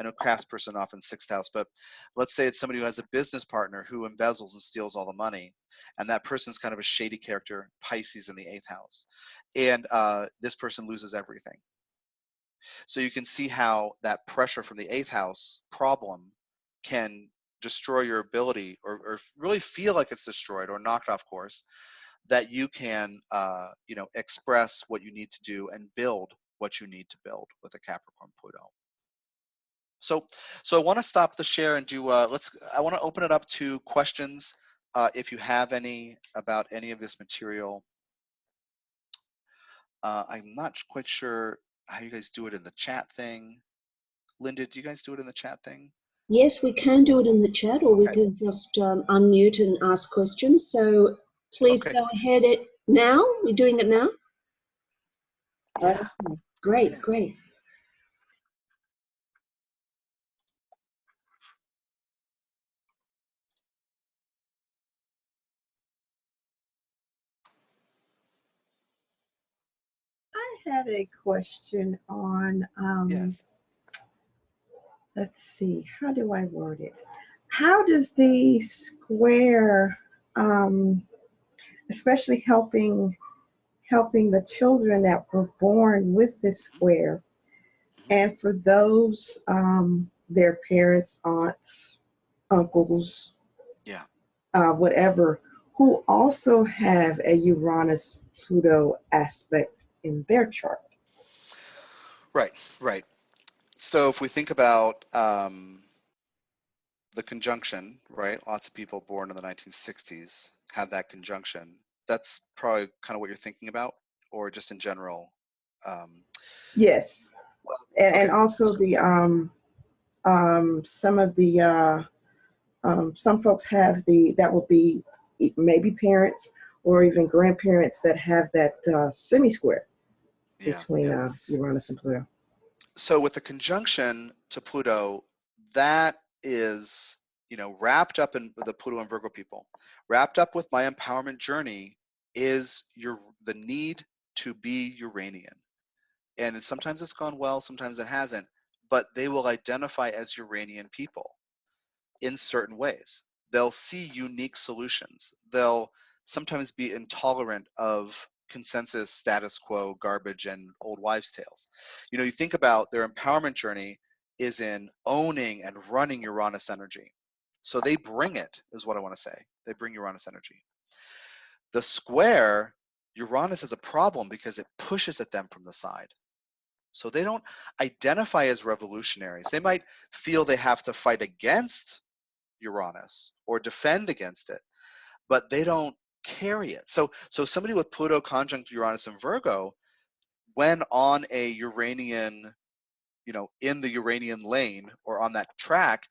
I know craftsperson often 6th house, but let's say it's somebody who has a business partner who embezzles and steals all the money. And that person's kind of a shady character, Pisces in the 8th house. And this person loses everything. So you can see how that pressure from the 8th house problem can destroy your ability or really feel like it's destroyed or knocked off course, that you can, you know, express what you need to do and build what you need to build with a Capricorn Pluto. So I want to stop the share and do, I want to open it up to questions if you have any about any of this material. I'm not quite sure how you guys do it in the chat thing. Linda, do you guys do it in the chat thing? Yes, we can do it in the chat, or we can just unmute and ask questions. So please go ahead now. We're doing it now? Yeah. Okay. Great, yeah. Great. I had a question on, Yes. Let's see, how do I word it? How does the square, especially helping the children that were born with this square, and for those, their parents, aunts, uncles, Yeah. Whatever, who also have a Uranus Pluto aspect in their chart? Right. So if we think about the conjunction, right? Lots of people born in the 1960s had that conjunction. That's probably kind of what you're thinking about, or just in general. Yes, Well, and okay. also the some of the some folks have that will be maybe parents or even grandparents that have that semi-square Yeah, between yeah. Uranus and Pluto. So with the conjunction to Pluto, that is, wrapped up in the Pluto and Virgo people, wrapped up with my empowerment journey is the need to be Uranian. And sometimes it's gone well, sometimes it hasn't, but they will identify as Uranian people in certain ways. They'll see unique solutions. They'll sometimes be intolerant of consensus, status quo, garbage, and old wives' tales. You think about their empowerment journey is in owning and running Uranus energy. So they bring it, is what I want to say. They bring Uranus energy. The square, Uranus is a problem because it pushes at them from the side. So they don't identify as revolutionaries. They might feel they have to fight against Uranus or defend against it, but they don't carry it. So somebody with Pluto conjunct Uranus and Virgo, when on a Uranian, in the Uranian lane or on that track,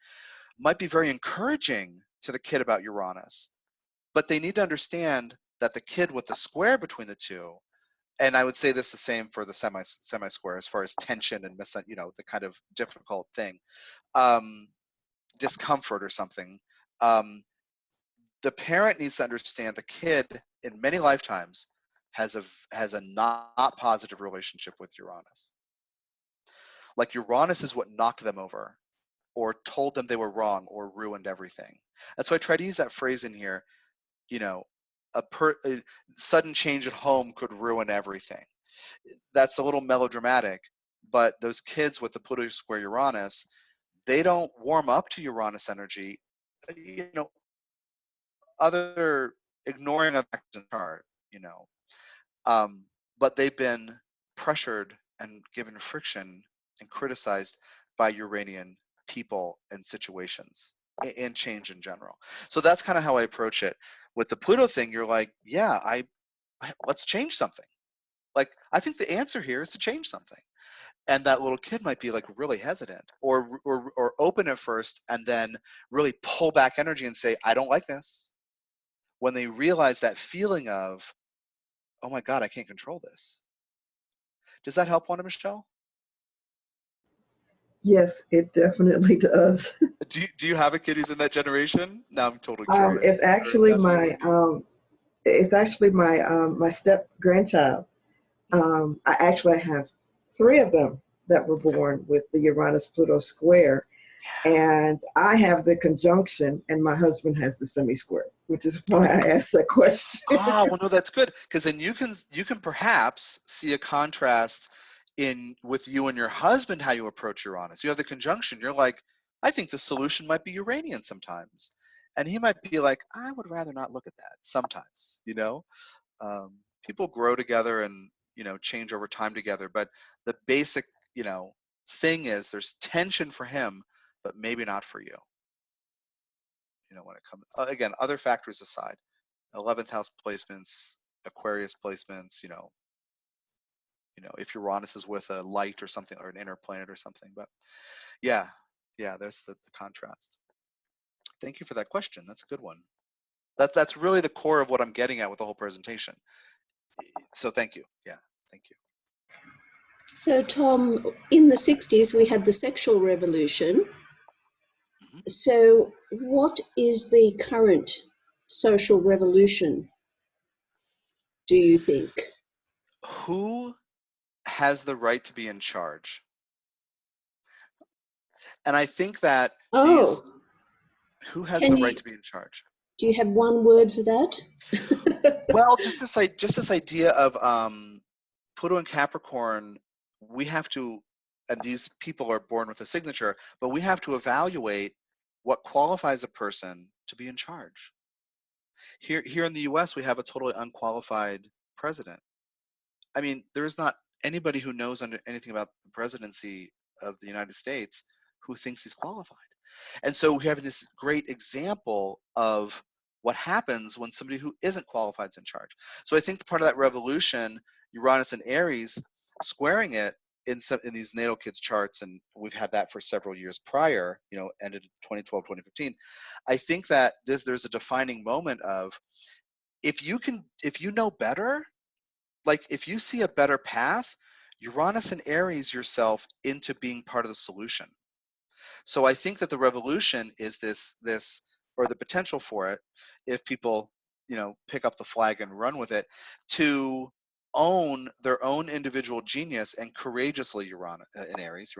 might be very encouraging to the kid about Uranus, but they need to understand that the kid with the square between the two, and I would say this the same for the semi-square as far as tension and the kind of difficult thing, discomfort or something. The parent needs to understand the kid in many lifetimes has a not positive relationship with Uranus. Like Uranus is what knocked them over or told them they were wrong or ruined everything. That's why I try to use that phrase in here, a sudden change at home could ruin everything. That's a little melodramatic, but those kids with the Pluto square Uranus, they don't warm up to Uranus energy, other ignoring of the chart, but they've been pressured and given friction and criticized by Uranian people and situations and change in general. So that's kind of how I approach it. With the Pluto thing, you're like, yeah, let's change something. Like, I think the answer here is to change something. And that little kid might be like really hesitant or open at first and then really pull back energy and say, I don't like this. When they realize that feeling of, oh my God, I can't control this. Does that help, Wanda Michelle? Yes, it definitely does. Do you have a kid who's in that generation? Now I'm totally curious. It's actually my step grandchild. I actually have 3 of them that were born with the Uranus Pluto square, and I have the conjunction, and my husband has the semi-square, which is why I asked that question. Well, no, that's good, because then you can perhaps see a contrast with you and your husband, how you approach Uranus. You have the conjunction. You're like, I think the solution might be Uranian sometimes, and he might be like, I would rather not look at that sometimes. People grow together and change over time together, but the basic thing is there's tension for him, but maybe not for you. When it comes again, other factors aside, 11th house placements, Aquarius placements, if Uranus is with a light or something or an inner planet or something. But yeah, there's the contrast. Thank you for that question. That's a good one. That's really the core of what I'm getting at with the whole presentation. So thank you. Yeah, thank you. So Tom, in the 60s we had the sexual revolution. Mm-hmm. So what is the current social revolution, do you think? Who has the right to be in charge? And I think that who has the right to be in charge? Do you have one word for that? Well, just this idea of Pluto and Capricorn, we have to, and these people are born with a signature, but we have to evaluate what qualifies a person to be in charge. Here in the US, we have a totally unqualified president. I mean, there is not anybody who knows anything about the presidency the United States who thinks he's qualified. And so we have this great example of what happens when somebody who isn't qualified is in charge. So I think part of that revolution, Uranus and Aries squaring it in these natal kids charts, and we've had that for several years prior, you know, ended 2012, 2015. I think that there's a defining moment of, if you know better, like if you see a better path, Uranus and Aries yourself into being part of the solution. So I think that the revolution is this, or the potential for it, if people, you know, pick up the flag and run with it, to own their own individual genius and courageously, Uranus and Aries,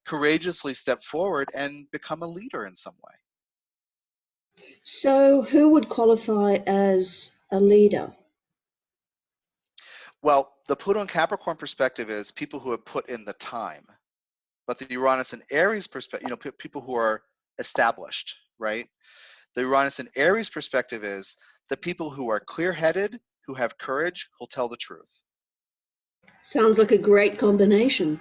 courageously step forward and become a leader in some way. So who would qualify as a leader? Well, the Pluto and Capricorn perspective is people who have put in the time. But the Uranus and Aries perspective, you know, people who are established, right? The Uranus and Aries perspective is the people who are clear-headed, who have courage, who'll tell the truth. Sounds like a great combination.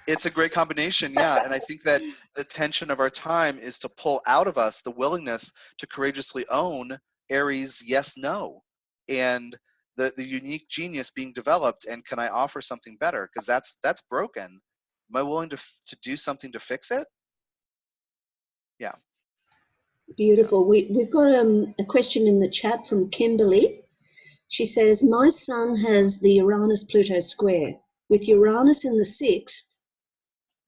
It's a great combination, yeah. And I think that the tension of our time is to pull out of us the willingness to courageously own Aries yes, no, and the unique genius being developed, and can I offer something better? Because that's broken. Am I willing to do something to fix it? Yeah. Beautiful. We've got a question in the chat from Kimberly. She says, my son has the Uranus-Pluto square. With Uranus in the 6th,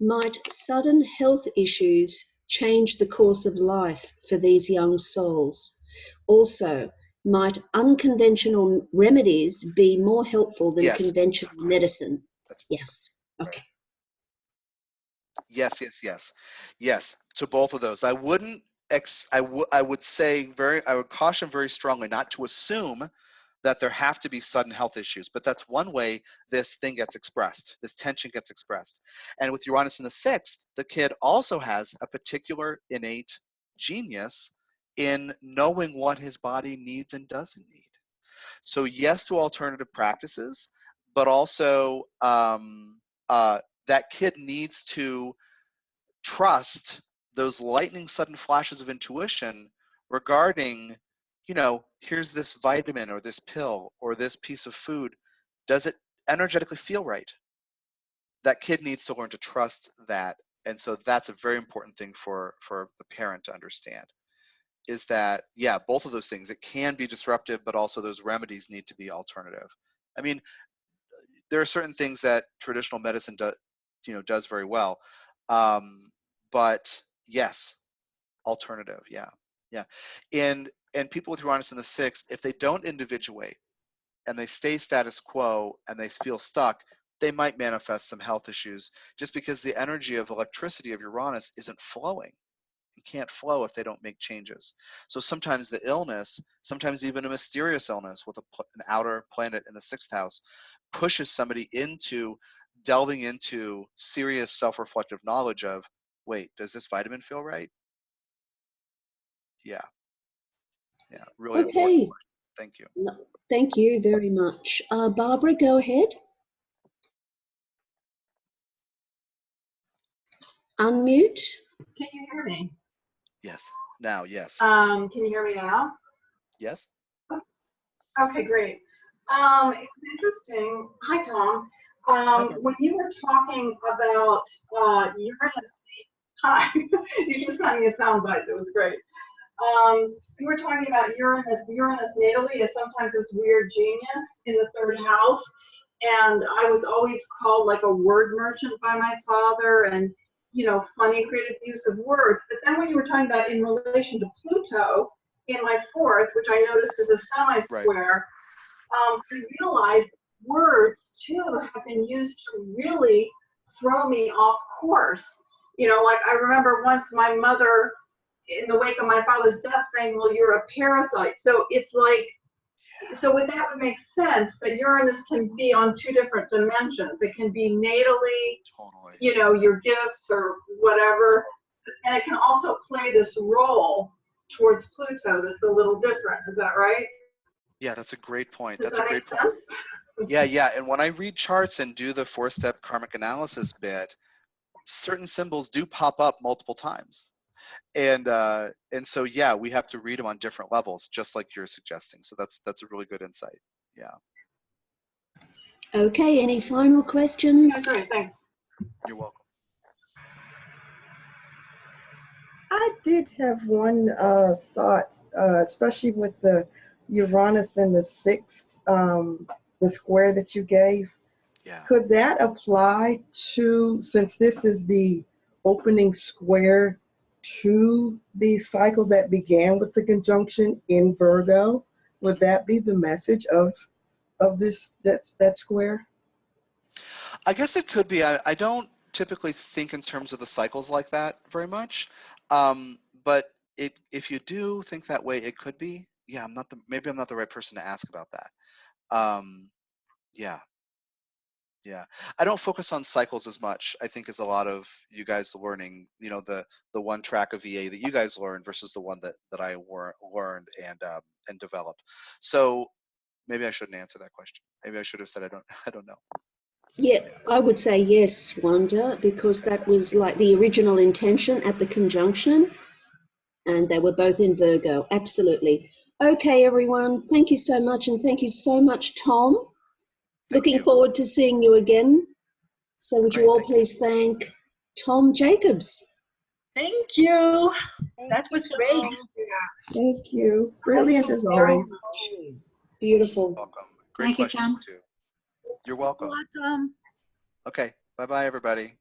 might sudden health issues change the course of life for these young souls? Also, might unconventional remedies be more helpful than Yes. conventional medicine? That's yes. Okay. Yes, yes, yes, yes. To both of those, I wouldn't. I would say I would caution very strongly not to assume that there have to be sudden health issues, but that's one way this thing gets expressed. This tension gets expressed, and with Uranus in the 6th, the kid also has a particular innate genius in knowing what his body needs and doesn't need. So yes to alternative practices, but also that kid needs to trust those lightning sudden flashes of intuition regarding, you know, here's this vitamin or this pill or this piece of food. Does it energetically feel right? That kid needs to learn to trust that. And so that's a very important thing for the parent to understand, is that, yeah, both of those things, it can be disruptive, but also those remedies need to be alternative. I mean, there are certain things that traditional medicine does very well. But yes, alternative, yeah. And people with Uranus in the 6th, if they don't individuate and they stay status quo and they feel stuck, they might manifest some health issues just because the energy of electricity of Uranus isn't flowing. It can't flow if they don't make changes. So sometimes the illness, sometimes even a mysterious illness with an outer planet in the 6th house, pushes somebody into delving into serious self-reflective knowledge of, wait, does this vitamin feel right? Yeah, really important. Okay. Thank you. Thank you very much. Barbara, go ahead. Unmute. Can you hear me? Yes. Now, yes. Can you hear me now? Yes. Okay, great. It was interesting. Hi, Tom. When you were talking about Uranus, hi. You just sent me a soundbite. That was great. You were talking about Uranus natally as sometimes this weird genius in the 3rd house, and I was always called like a word merchant by my father, and funny creative use of words. But then when you were talking about in relation to Pluto in my 4th, which I noticed is a semi-square, I realized words too have been used to really throw me off course. Like I remember once my mother, in the wake of my father's death, saying, well, you're a parasite. So it's like, so with that would make sense that Uranus can be on 2 different dimensions. It can be natally, Totally. Your gifts or whatever, and it can also play this role towards Pluto that's a little different. Is that right? Yeah, that's a great point. Does That's that a great make point. sense? Yeah. And when I read charts and do the 4-step karmic analysis bit, certain symbols do pop up multiple times. And so, yeah, we have to read them on different levels, just like you're suggesting. So that's a really good insight. Yeah. Okay, any final questions? Yeah, great, thanks. You're welcome. I did have one thought, especially with the Uranus and the sixth, the square that you gave. Yeah. Could that apply to, since this is the opening square to the cycle that began with the conjunction in Virgo? Would that be the message of this that square? I guess it could be. I don't typically think in terms of the cycles like that very much, but if you do think that way, it could be. Yeah, maybe I'm not the right person to ask about that. Yeah. Yeah, I don't focus on cycles as much, I think, as a lot of you guys learning, the one track of EA that you guys learned versus the one that I learned and developed. So maybe I shouldn't answer that question. Maybe I should have said I don't know. Yeah, I would say yes, Wanda, because that was like the original intention at the conjunction, and they were both in Virgo. Absolutely. Okay, everyone, thank you so much, and thank you so much, Tom. Looking forward to seeing you again. So would you all please thank Tom Jacobs? Thank you. That was great. Thank you. Brilliant as always. Beautiful. Welcome. Great questions too. You're welcome. Welcome. Okay. Bye-bye, everybody.